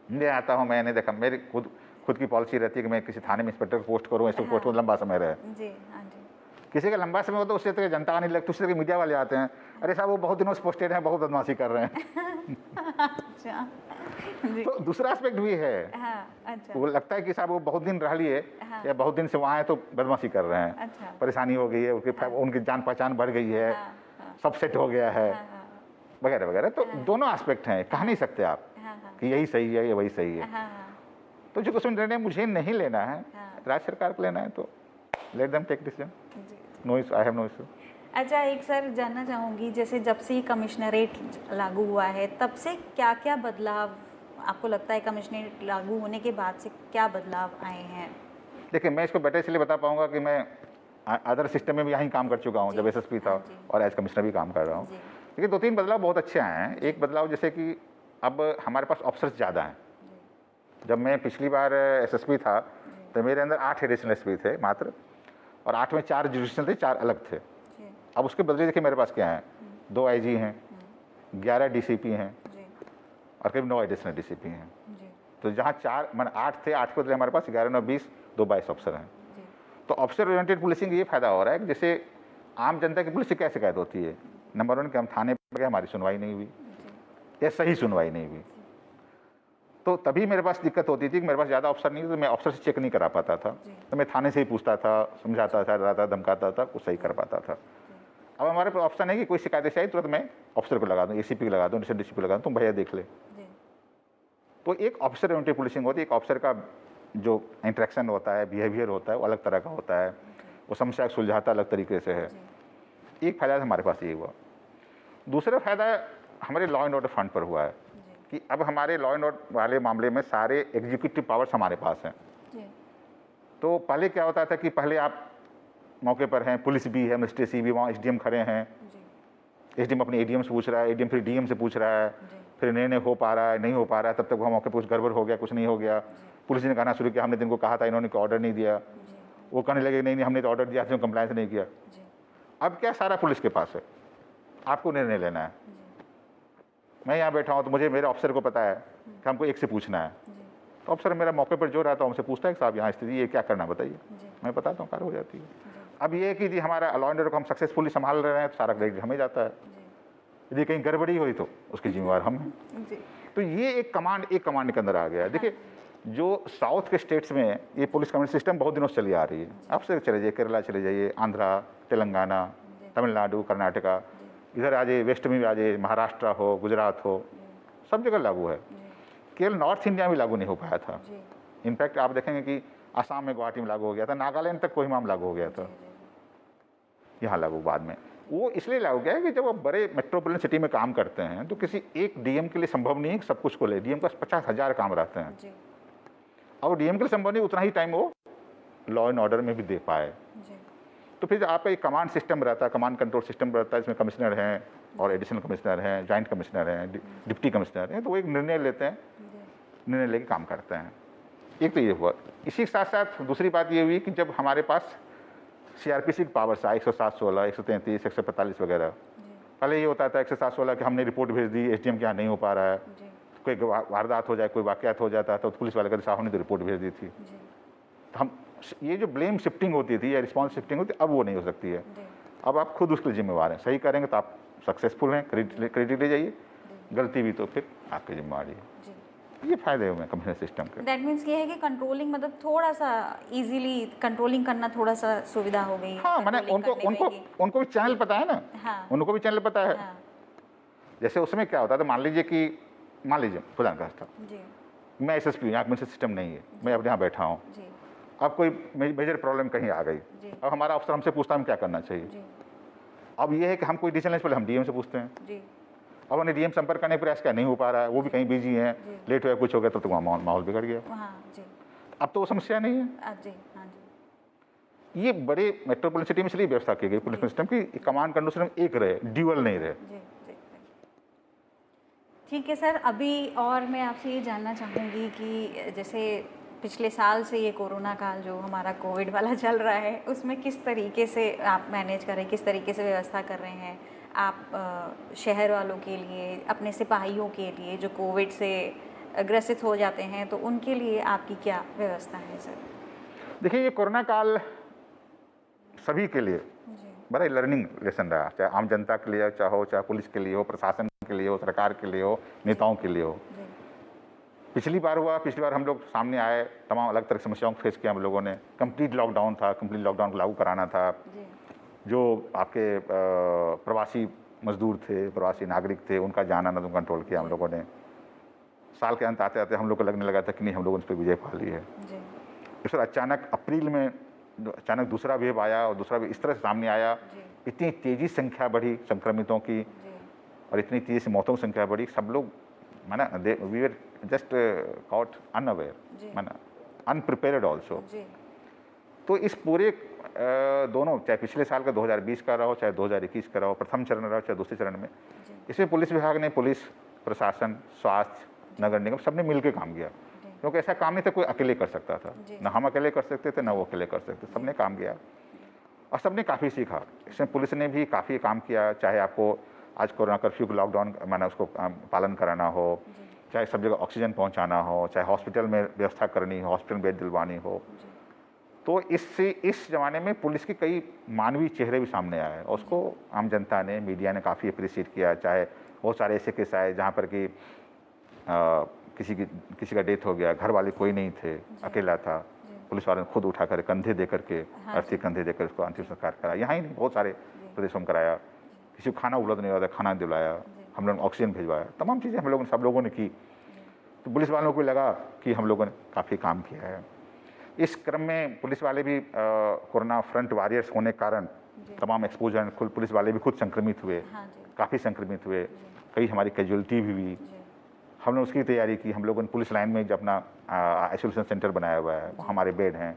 मैं आता हूँ, मैंने देखा मेरी खुद की पॉलिसी रहती है कि मैं किसी थाने में इंस्पेक्टर को पोस्ट करूँ, ऐसे पोस्ट को लंबा समय रहे। जी। हाँ जी। किसी का लंबा समय हो तो उससे तो जनता आने लगती है, उससे मीडिया वाले आते हैं, अरे साहब वो बहुत दिनों से पोस्टेड हैं, बहुत बदमाशी कर रहे हैं। अच्छा जी। तो दूसरा एस्पेक्ट भी है। हाँ। अच्छा। वो लगता है कि साहब वो बहुत दिन रह लिए हाँ। या बहुत दिन से वहाँ है तो बदमाशी कर रहे हैं, अच्छा। परेशानी हो गई है, उनकी जान पहचान बढ़ गई है, हाँ। हाँ। सब सेट हो गया है, हाँ। वगैरह वगैरह। तो दोनों एस्पेक्ट हैं, कह नहीं सकते आप हाँ। हाँ। कि यही सही है या वही सही है। हाँ। हाँ। तो जो कुछ निर्णय मुझे नहीं लेना है, हाँ। राज्य सरकार को लेना है, तो लेट देम टेक डिसीजन। जी। No issue, I have no issue. अच्छा, एक सर जानना चाहूँगी, जैसे जब से कमिश्नरेट लागू हुआ है तब से क्या क्या बदलाव आपको लगता है, कमिश्नरेट लागू होने के बाद से क्या बदलाव आए हैं? देखिए, मैं इसको बेटर इसलिए बता पाऊंगा कि मैं अदर सिस्टम में भी यहीं काम कर चुका हूँ, जब एसएसपी था और एज कमिश्नर भी काम कर रहा हूँ। देखिए, 2-3 बदलाव बहुत अच्छे आए हैं। एक बदलाव जैसे कि अब हमारे पास ऑफिसर्स ज़्यादा हैं। जब मैं पिछली बार एसएसपी था तो मेरे अंदर 8 एडिशनल एसपी थे मात्र, और 8 में 4 जुडिशनल थे, 4 अलग थे। अब उसके बदले देखिए मेरे पास क्या है, 2 आईजी हैं, 11 डीसीपी हैं और करीब 9 एडिशनल डीसीपी हैं। तो जहाँ 4 मान 8 थे, 8 के बदले हमारे पास 11, 9, 20, 2 22 अफसर हैं। तो ऑफिसर ओरिएंटेड पुलिसिंग ये फ़ायदा हो रहा है कि जैसे आम जनता की पुलिस से क्या शिकायत होती है, नंबर 1 कि हम थाने पर गए, हमारी सुनवाई नहीं हुई या सही सुनवाई नहीं हुई। तो तभी मेरे पास दिक्कत होती थी कि मेरे पास ज़्यादा अफसर नहीं थे, तो मैं अफसर से चेक नहीं करा पाता था। तो मैं थाने से ही पूछता था, समझाता था, डराता धमकाता था, कुछ सही कर पाता था। अब हमारे पास ऑप्शन है कि कोई शिकायत ऐसी आई तुरंत मैं ऑफिसर को लगा दूँ, एसीपी को लगा दूँ, डीसीपी लगा दूँ, तुम भैया देख ले। तो एक ऑफिसर ओरिएंटेड पुलिसिंग होती है। एक ऑफिसर का जो इंटरेक्शन होता है, बिहेवियर होता है, वो अलग तरह का होता है, वो समस्या सुलझाता अलग तरीके से है। एक फ़ायदा हमारे पास ये हुआ। दूसरा फ़ायदा हमारे लॉ एंड ऑर्डर फ्रंट पर हुआ है कि अब हमारे लॉ एंड ऑर्डर वाले मामले में सारे एग्जीक्यूटिव पावर्स हमारे पास हैं। तो पहले क्या होता था कि पहले आप मौके पर हैं, पुलिस भी है, मजिस्ट्रेसी भी, वहाँ एसडीएम खड़े हैं, एसडीएम अपने एडीएम से पूछ रहा है, एडीएम फिर डीएम से पूछ रहा है, फिर निर्णय हो पा रहा है, नहीं हो पा रहा है, तब तक वहाँ मौके पर कुछ गड़बड़ हो गया, कुछ नहीं हो गया। पुलिस ने कहना शुरू किया, हमने दिन को कहा था, इन्होंने ऑर्डर नहीं दिया। वो कहने लगे नहीं हमने तो ऑर्डर दिया, कंप्लायंस नहीं किया। अब क्या, सारा पुलिस के पास है, आपको निर्णय लेना है। मैं यहाँ बैठा हूँ तो मुझे मेरे ऑफिसर को पता है कि हमको एक से पूछना है, तो अफसर मेरा मौके पर जो रहता है हमसे पूछता है कि साहब यहाँ स्थिति ये क्या करना बताइए, मैं बताता हूँ, कार्य हो जाती है। अब ये कि जी हमारा लॉ एंड ऑर्डर को हम सक्सेसफुली संभाल रहे हैं तो सारा क्रेडिट हमें जाता है, यदि कहीं गड़बड़ी हुई तो उसकी जिम्मेवार हम हैं। तो ये एक कमांड के अंदर आ गया है। देखिए, जो साउथ के स्टेट्स में ये पुलिस कमांड सिस्टम बहुत दिनों से चली आ रही है। आप से चले जाइए, केरला चले जाइए, आंध्रा, तेलंगाना, तमिलनाडु, कर्नाटका, इधर आ जाइए, वेस्ट में भी आ जाइए, महाराष्ट्र हो, गुजरात हो, सब जगह लागू है। केवल नॉर्थ इंडिया में लागू नहीं हो पाया था। इनफैक्ट आप देखेंगे कि आसाम में, गुवाहाटी में लागू हो गया था, नागालैंड तक कोई मामला लागू हो गया था, यहाँ लागू बाद में। वो इसलिए लागू गया है कि जब आप बड़े मेट्रोपोलिटन सिटी में काम करते हैं तो किसी एक डीएम के लिए संभव नहीं है कि सब कुछ को ले। डीएम का 50,000 काम रहते हैं, और डीएम के लिए संभव नहीं उतना ही टाइम वो लॉ एंड ऑर्डर में भी दे पाए। तो फिर आपका एक कमांड सिस्टम रहता है, कमांड कंट्रोल सिस्टम रहता है, इसमें कमिश्नर हैं और एडिशनल कमिश्नर हैं, जॉइंट कमिश्नर हैं, डिप्टी कमिश्नर हैं। तो वो एक निर्णय लेते हैं, निर्णय लेके काम करते हैं। एक तो ये हुआ। इसी के साथ साथ दूसरी बात ये हुई कि जब हमारे पास सीआरपीसी की पावर्स आए 107-16, 133, 145 वगैरह। पहले ये होता था 107-16 कि हमने रिपोर्ट भेज दी, एसडीएम के यहाँ नहीं हो पा रहा है, कोई वारदात हो जाए, कोई वाकयात हो जाता तो पुलिस वाले कहते साहब हमने तो रिपोर्ट भेज दी थी। तो हम ये जो ब्लेम शिफ्टिंग होती थी या रिस्पॉन्स शिफ्टिंग होती, अब वो नहीं हो सकती है। अब आप खुद उसके लिए जिम्मेवार हैं। सही करेंगे तो आप सक्सेसफुल हैं, क्रेडिट ले जाइए, गलती भी तो फिर आपकी जिम्मेवारी है। ये फायदे हुए कमिश्नर सिस्टम के। दैट मीन्स ये है कि कंट्रोलिंग मतलब थोड़ा सा इजीली कंट्रोलिंग करना थोड़ा सा सुविधा हो गई है। हाँ, मैंने उनको भी चैनल पता है ना। हाँ, उनको भी चैनल पता है। हाँ, जैसे उसमें क्या होता था, मान लीजिए खुदा न खास्ता मैं एसएसपी हूँ, यहाँ मेरा सिस्टम नहीं है, मैं अपने यहाँ बैठा हूँ। जी अब कोई मेजर प्रॉब्लम कहीं आ गई, जी अब हमारा अफसर हमसे पूछता है हम क्या करना चाहिए। जी अब ये है कि हम कोई डिसीजन लेने से पहले हम डीएम से पूछते हैं। जी अब उन्हें डीएम संपर्क करने का प्रयास किया, नहीं हो पा रहा है, वो भी कहीं बिजी हैं, जी। लेट हो गया, कुछ हो गया, तो वहाँ माहौल बिगड़ गया। हाँ जी अब तो वो समस्या नहीं है। जी हाँ जी ये बड़े मेट्रोपोलिटन सिटी में इसलिए व्यवस्था की गई पुलिस जी। सिस्टम की, कमांड कंट्रोल सिस्टम एक रहे, ड्यूअल नहीं रहे। जी जी जी। ठीक है सर, अभी और मैं आपसे ये जानना चाहूँगी कि जैसे पिछले साल से ये कोरोना काल जो हमारा कोविड वाला चल रहा है, उसमें किस तरीके से आप मैनेज कर रहे हैं, किस तरीके से व्यवस्था कर रहे हैं आप शहर वालों के लिए, अपने सिपाहियों के लिए जो कोविड से ग्रसित हो जाते हैं, तो उनके लिए आपकी क्या व्यवस्था है सर? देखिए, ये कोरोना काल सभी के लिए जी बड़ा लर्निंग लेसन रहा, चाहे आम जनता के लिए हो, चाहे पुलिस के लिए हो, प्रशासन के लिए हो, सरकार के लिए हो, नेताओं के लिए हो। जी पिछली बार हम लोग सामने आए, तमाम अलग तरह की समस्याओं को फेस किया हम लोगों ने। कंप्लीट लॉकडाउन था, कंप्लीट लॉकडाउन को लागू कराना था। जी जो आपके प्रवासी मजदूर थे, प्रवासी नागरिक थे, उनका जाना आना कंट्रोल किया हम लोगों ने। साल के अंत आते आते हम लोग को लगने लगा था कि नहीं, हम लोगों ने इस पर विजय पा ली है। जी इस पर अचानक अप्रैल में अचानक दूसरा वेव आया, और दूसरा वेव इस तरह से सामने आया, जी इतनी तेज़ी संख्या बढ़ी संक्रमितों की, जी और इतनी तेज़ी से मौतों की संख्या बढ़ी, सब लोग माना we were just caught unaware, जी माना अनप्रिपेयर्ड ऑल्सो। जी तो इस पूरे दोनों, चाहे पिछले साल का 2020 का रहा हो, चाहे 2021 का रहा हो, प्रथम चरण रहा हो, चाहे दूसरे चरण में, जी इसमें पुलिस विभाग ने, पुलिस प्रशासन, स्वास्थ्य, नगर निगम, सबने मिलकर काम किया। जी क्योंकि ऐसा काम नहीं था कोई अकेले कर सकता था, जी। ना हम अकेले कर सकते थे, ना वो अकेले कर सकते, सबने काम किया और सबने काफ़ी सीखा। इसमें पुलिस ने भी काफ़ी काम किया, चाहे आपको आज कोरोना कर्फ्यू को, लॉकडाउन मैंने उसको पालन कराना हो, जी चाहे सब जगह ऑक्सीजन पहुंचाना हो, चाहे हॉस्पिटल में व्यवस्था करनी हो, हॉस्पिटल बेड दिलवानी हो। जी तो इससे इस ज़माने में पुलिस के कई मानवीय चेहरे भी सामने आए, और उसको आम जनता ने, मीडिया ने काफ़ी अप्रिशिएट किया। चाहे बहुत सारे ऐसे केस आए जहाँ पर कि किसी का डेथ हो गया, घर वाले कोई नहीं थे, अकेला था, जी पुलिस वालों ने खुद उठा कर कंधे दे करके, हाँ अर्थी जी। कंधे देकर उसको अंतिम संस्कार करा। यहाँ ही नहीं, बहुत सारे प्रदेशों में कराया। किसी को खाना उपलब्ध नहीं हुआ था, खाना दिलाया, हम लोगों ने ऑक्सीजन भिजवाया, तमाम चीज़ें हम लोगों ने, सब लोगों ने की। तो पुलिस वालों को लगा कि हम लोगों ने काफ़ी काम किया है। इस क्रम में पुलिस वाले भी कोरोना फ्रंट वॉरियर्स होने के कारण तमाम एक्सपोजर, खुद पुलिस वाले भी खुद संक्रमित हुए, हाँ जी काफ़ी संक्रमित हुए, कई हमारी कैजुअलिटी भी हुई। जी हमने उसकी तैयारी की। हम लोगों ने पुलिस लाइन में जो अपना आइसोलेशन सेंटर बनाया हुआ है, वहाँ हमारे बेड हैं,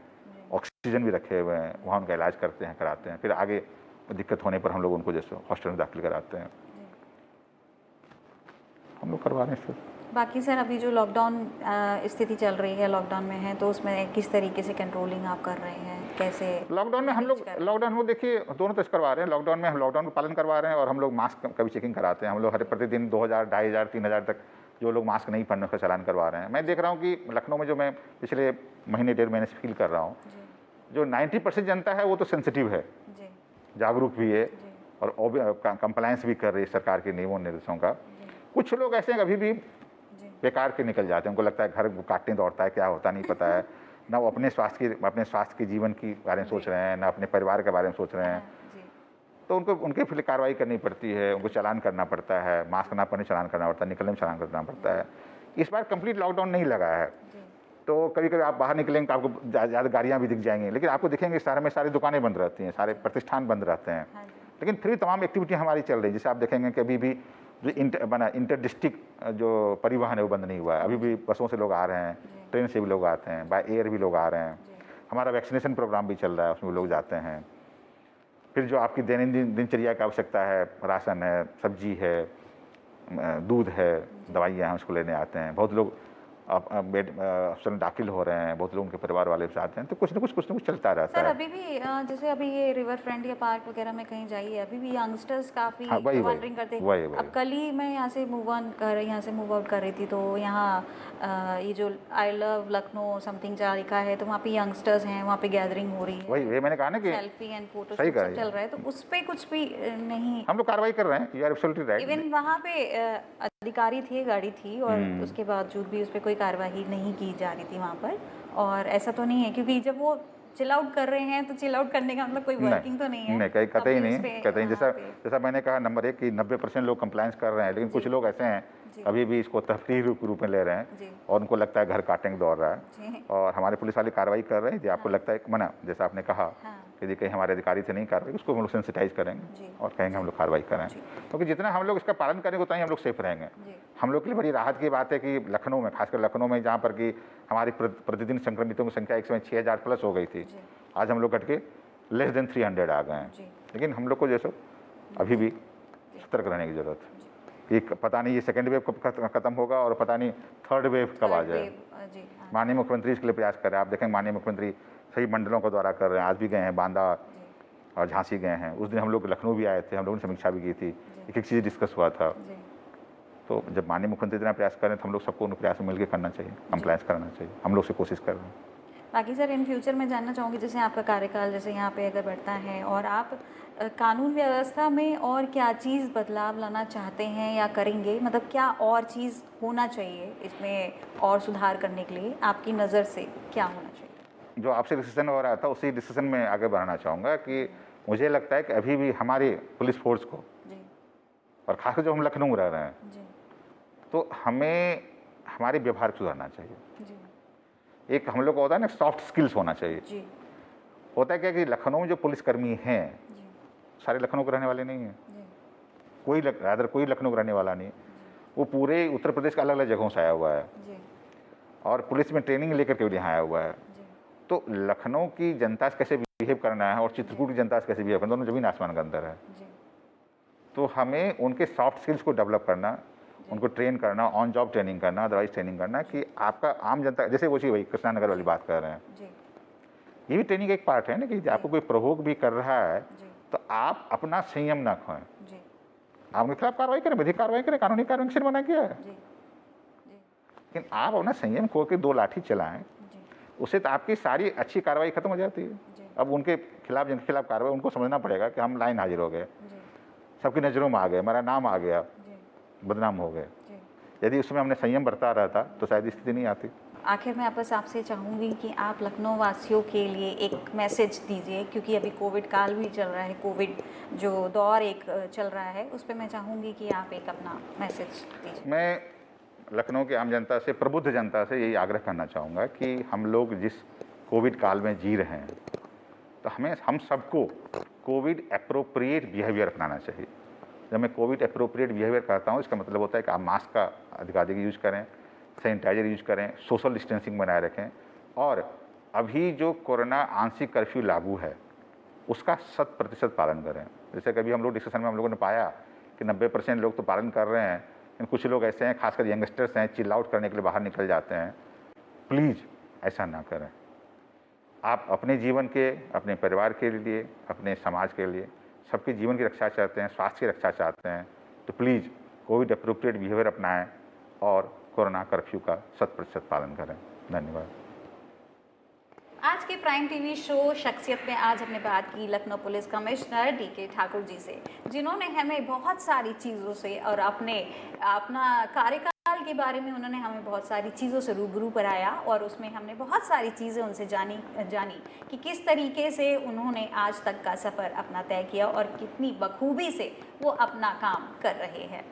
ऑक्सीजन भी रखे हुए हैं, वहाँ उनका इलाज करते हैं, कराते हैं। फिर आगे दिक्कत होने पर हम लोग उनको जैसे हॉस्पिटल में दाखिल कराते हैं, हम लोग करवा रहे हैं सर। बाकी सर, अभी जो लॉकडाउन स्थिति चल रही है, लॉकडाउन में है, तो उसमें किस तरीके से कंट्रोलिंग आप कर रहे हैं, कैसे लॉकडाउन में हम लोग, लॉकडाउन में देखिए दोनों तरह से करवा रहे हैं। लॉकडाउन में हम लॉकडाउन का पालन करवा रहे हैं, और हम लोग मास्क का भी चेकिंग कराते हैं। हम लोग हर प्रतिदिन 2000, 2500, 3000 तक जो लोग मास्क नहीं पहनने का चालान करवा रहे हैं। मैं देख रहा हूँ कि लखनऊ में, जो मैं पिछले महीने 1.5 महीने से फील कर रहा हूँ, जो 90% जनता है वो तो सेंसिटिव है, जी जागरूक भी है, जी और कंप्लायंस भी कर रही है सरकार के नियमों निर्देशों का। कुछ लोग ऐसे हैं अभी भी जी बेकार के निकल जाते हैं, उनको लगता है घर काटने दौड़ता है, क्या होता नहीं पता है, ना वो अपने स्वास्थ्य के जीवन के बारे में सोच रहे हैं, ना अपने परिवार के बारे में सोच रहे हैं। जी तो उनको उनके फिर कार्रवाई करनी पड़ती है, उनको चालान करना पड़ता है, मास्क ना पहने चालान करना पड़ता है, निकलने में चालान करना पड़ता है। इस बार कंप्लीट लॉकडाउन नहीं लगा है, जी तो कभी कभी आप बाहर निकलेंगे तो आपको ज़्यादा गाड़ियाँ भी दिख जाएंगी, लेकिन आपको दिखेंगे शहर में सारी दुकानें बंद रहती हैं, सारे प्रतिष्ठान बंद रहते हैं, हाँ जी लेकिन फिर तमाम एक्टिविटी हमारी चल रही है। जैसे आप देखेंगे कि अभी भी जो इंटर डिस्ट्रिक्ट जो परिवहन है वो बंद नहीं हुआ है, अभी भी बसों से लोग आ रहे हैं, ट्रेन से भी लोग आते हैं, बाय एयर भी लोग आ रहे हैं। हमारा वैक्सीनेशन प्रोग्राम भी चल रहा है, उसमें लोग जाते हैं। फिर जो आपकी दैनंदिन दिनचर्या की आवश्यकता है, राशन है, सब्जी है, दूध है, दवाइयाँ हैं, उसको लेने आते हैं। बहुत लोग बेड अस्पताल में दाखिल हो रहे हैं, बहुत लोग उनके परिवार वाले भी आते हैं, तो कुछ ना कुछ चलता रहता सर, है। अभी भी जैसे अभी ये रिवर फ्रंट या पार्क वगैरह में कहीं जाइए, अभी भी यंगस्टर्स काफ़ी हाँ, वही वॉन्डरिंग करते हैं। वही अब कल ही मैं यहाँ से मूव आउट कर रही थी, तो यहाँ ये जो आई लव लखनऊ समथिंग जहाँ लिखा है, तो वहाँ पे यंगस्टर्स हैं, वहाँ पे गैदरिंग हो रही है, वही मैंने कहा ना कि सेल्फी एंड फोटो सही शूट कहा सब चल रहा है, तो उस पर कुछ भी नहीं। हम लोग कार्रवाई कर रहे हैं, you are absolutely right. Even वहाँ पे अधिकारी थे, गाड़ी थी, और उसके बावजूद भी उस पर कोई कार्रवाई नहीं की जा रही थी वहाँ पर। और ऐसा तो नहीं है, क्योंकि जब वो चिल आउट कर रहे हैं तो चिल आउट करने का मतलब कोई वर्किंग तो नहीं है। नहीं, कतई अभी नहीं, उस पे कतई। वहाँ पे जैसा मैंने कहा, नंबर 1 कि 90% लोग कंप्लायंस कर रहे हैं, लेकिन कुछ लोग ऐसे हैं जी। अभी भी इसको तफरीह रूप में ले रहे हैं जी। और उनको लगता है घर काटेंगे दौड़ रहा है। जी। और हमारे पुलिस वाले कार्रवाई कर रहे हैं, जो आपको हाँ। लगता है कि मना, जैसा आपने कहा हाँ। कि देखिए हमारे अधिकारी से नहीं कार्रवाई, उसको हम लोग सेंसिटाइज करेंगे जी। और कहेंगे हम जी। लोग कार्रवाई करें, जी। क्योंकि जितना हम लोग इसका पालन करेंगे उतना ही हम लोग सेफ रहेंगे। जी। हम लोग के लिए बड़ी राहत की बात है कि लखनऊ में, खासकर लखनऊ में, जहाँ पर कि हमारी प्रतिदिन संक्रमितों की संख्या एक समय 6000 प्लस हो गई थी, जी। आज हम लोग घट के लेस देन 300 आ गए हैं। जी। लेकिन हम लोग को जैसे अभी भी सतर्क रहने की ज़रूरत है। एक पता नहीं ये सेकेंड वेव कब खत्म होगा और पता नहीं थर्ड वेव कब आ जाए। जी। हाँ। माननीय मुख्यमंत्री इसके लिए प्रयास कर रहे हैं। आप देखेंगे माननीय मुख्यमंत्री सभी मंडलों का दौरा कर रहे हैं, आज भी गए हैं, बांदा जी। और झांसी गए हैं। उस दिन हम लोग लखनऊ भी आए थे, हम लोगों ने समीक्षा भी की थी, जी। एक एक चीज़ डिस्कस हुआ था। जी। तो जब माननीय मुख्यमंत्री इतना प्रयास कर रहे हैं तो हम लोग सबको उन प्रयास में मिलकर करना चाहिए, कंप्लायंस करना चाहिए। हम लोग से कोशिश कर रहे हैं। बाकी सर इन फ्यूचर मैं जानना चाहूँगी, जैसे आपका कार्यकाल जैसे यहाँ पे अगर बढ़ता है और आप कानून व्यवस्था में और क्या चीज़ बदलाव लाना चाहते हैं या करेंगे, मतलब क्या और चीज़ होना चाहिए इसमें और सुधार करने के लिए आपकी नज़र से क्या होना चाहिए? जो आपसे डिसीजन हो रहा था उसी डिसीजन में आगे बढ़ना चाहूँगा कि मुझे लगता है कि अभी भी हमारी पुलिस फोर्स को, जी। और खासकर जो हम लखनऊ में रह रहे हैं, जी। तो हमें हमारे व्यवहार सुधारना चाहिए। जी। एक हम लोग को होता है ना, सॉफ्ट स्किल्स होना चाहिए। जी। होता है क्या कि लखनऊ में जो पुलिसकर्मी हैं, जी। सारे लखनऊ के रहने वाले नहीं हैं, जी। कोई कोई लखनऊ का रहने वाला नहीं, वो पूरे उत्तर प्रदेश के अलग अलग जगहों से आया हुआ है जी। और पुलिस में ट्रेनिंग लेकर के यहाँ आया हुआ है। जी। तो लखनऊ की जनता से कैसे बिहेव करना है और चित्रकूट की जनता से कैसे बिहेव करना, दोनों जमीन आसमान का अंतर है। जी। तो हमें उनके सॉफ्ट स्किल्स को डेवलप करना, उनको ट्रेन करना, ऑन जॉब ट्रेनिंग करना, अदरवाइज ट्रेनिंग करना कि आपका आम जनता, जैसे वो चीज़ वही कृष्णा नगर वाली बात कर रहे हैं, जी। ये भी ट्रेनिंग एक पार्ट है ना कि आपको कोई प्रोवोक भी कर रहा है जी। तो आप अपना संयम ना खोएं, जी। आप उनके खिलाफ कार्रवाई करें, विधिक कार्रवाई करें, कानूनी कार्रवाई से मना किया है, जी। जी। लेकिन आप अपना संयम खो के दो लाठी चलाएं, जी। उससे तो आपकी सारी अच्छी कार्रवाई खत्म हो जाती है। जी। अब उनके खिलाफ, जिनके खिलाफ कार्रवाई, उनको समझना पड़ेगा कि हम लाइन हाजिर हो गए, जी। सबकी नज़रों में आ गए, हमारा नाम आ गया, जी। बदनाम हो गए। जी। यदि उसमें हमने संयम बरता रहा था तो शायद स्थिति नहीं आती। आखिर में आपस आपसे चाहूँगी कि आप लखनऊ वासियों के लिए एक मैसेज दीजिए, क्योंकि अभी कोविड काल भी चल रहा है, कोविड जो दौर एक चल रहा है, उस पर मैं चाहूँगी कि आप एक अपना मैसेज दीजिए। मैं लखनऊ की आम जनता से, प्रबुद्ध जनता से यही आग्रह करना चाहूँगा कि हम लोग जिस कोविड काल में जी रहे हैं, तो हम सबको कोविड एप्रोप्रिएट बिहेवियर अपनाना चाहिए। जब मैं कोविड एप्रोप्रिएट बिहेवियर करता हूँ, इसका मतलब होता है कि आप मास्क का अधिकाधिक यूज करें, सैनिटाइजर यूज करें, सोशल डिस्टेंसिंग बनाए रखें, और अभी जो कोरोना आंशिक कर्फ्यू लागू है उसका 100% पालन करें। जैसे कभी हम लोग डिस्कशन में हम लोगों ने पाया कि 90% लोग तो पालन कर रहे हैं, लेकिन कुछ लोग ऐसे हैं, खासकर यंगस्टर्स हैं, चिल आउट करने के लिए बाहर निकल जाते हैं। प्लीज़ ऐसा ना करें। आप अपने जीवन के, अपने परिवार के लिए, अपने समाज के लिए, सबके जीवन की रक्षा चाहते हैं, स्वास्थ्य की रक्षा चाहते हैं, तो प्लीज़ कोविड एप्रोप्रिएट बिहेवियर अपनाएं और कोरोना कर्फ्यू का 100% पालन करें। धन्यवाद। आज के प्राइम टीवी शो शख्सियत में आज हमने बात की Lucknow police commissioner DK Thakur ji से, जिन्होंने हमें बहुत सारी चीज़ों से और अपना कार्यकाल के बारे में उन्होंने हमें बहुत सारी चीज़ों से रूबरू कराया, और उसमें हमने बहुत सारी चीज़ें उनसे जानी कि किस तरीके से उन्होंने आज तक का सफ़र अपना तय किया और कितनी बखूबी से वो अपना काम कर रहे हैं।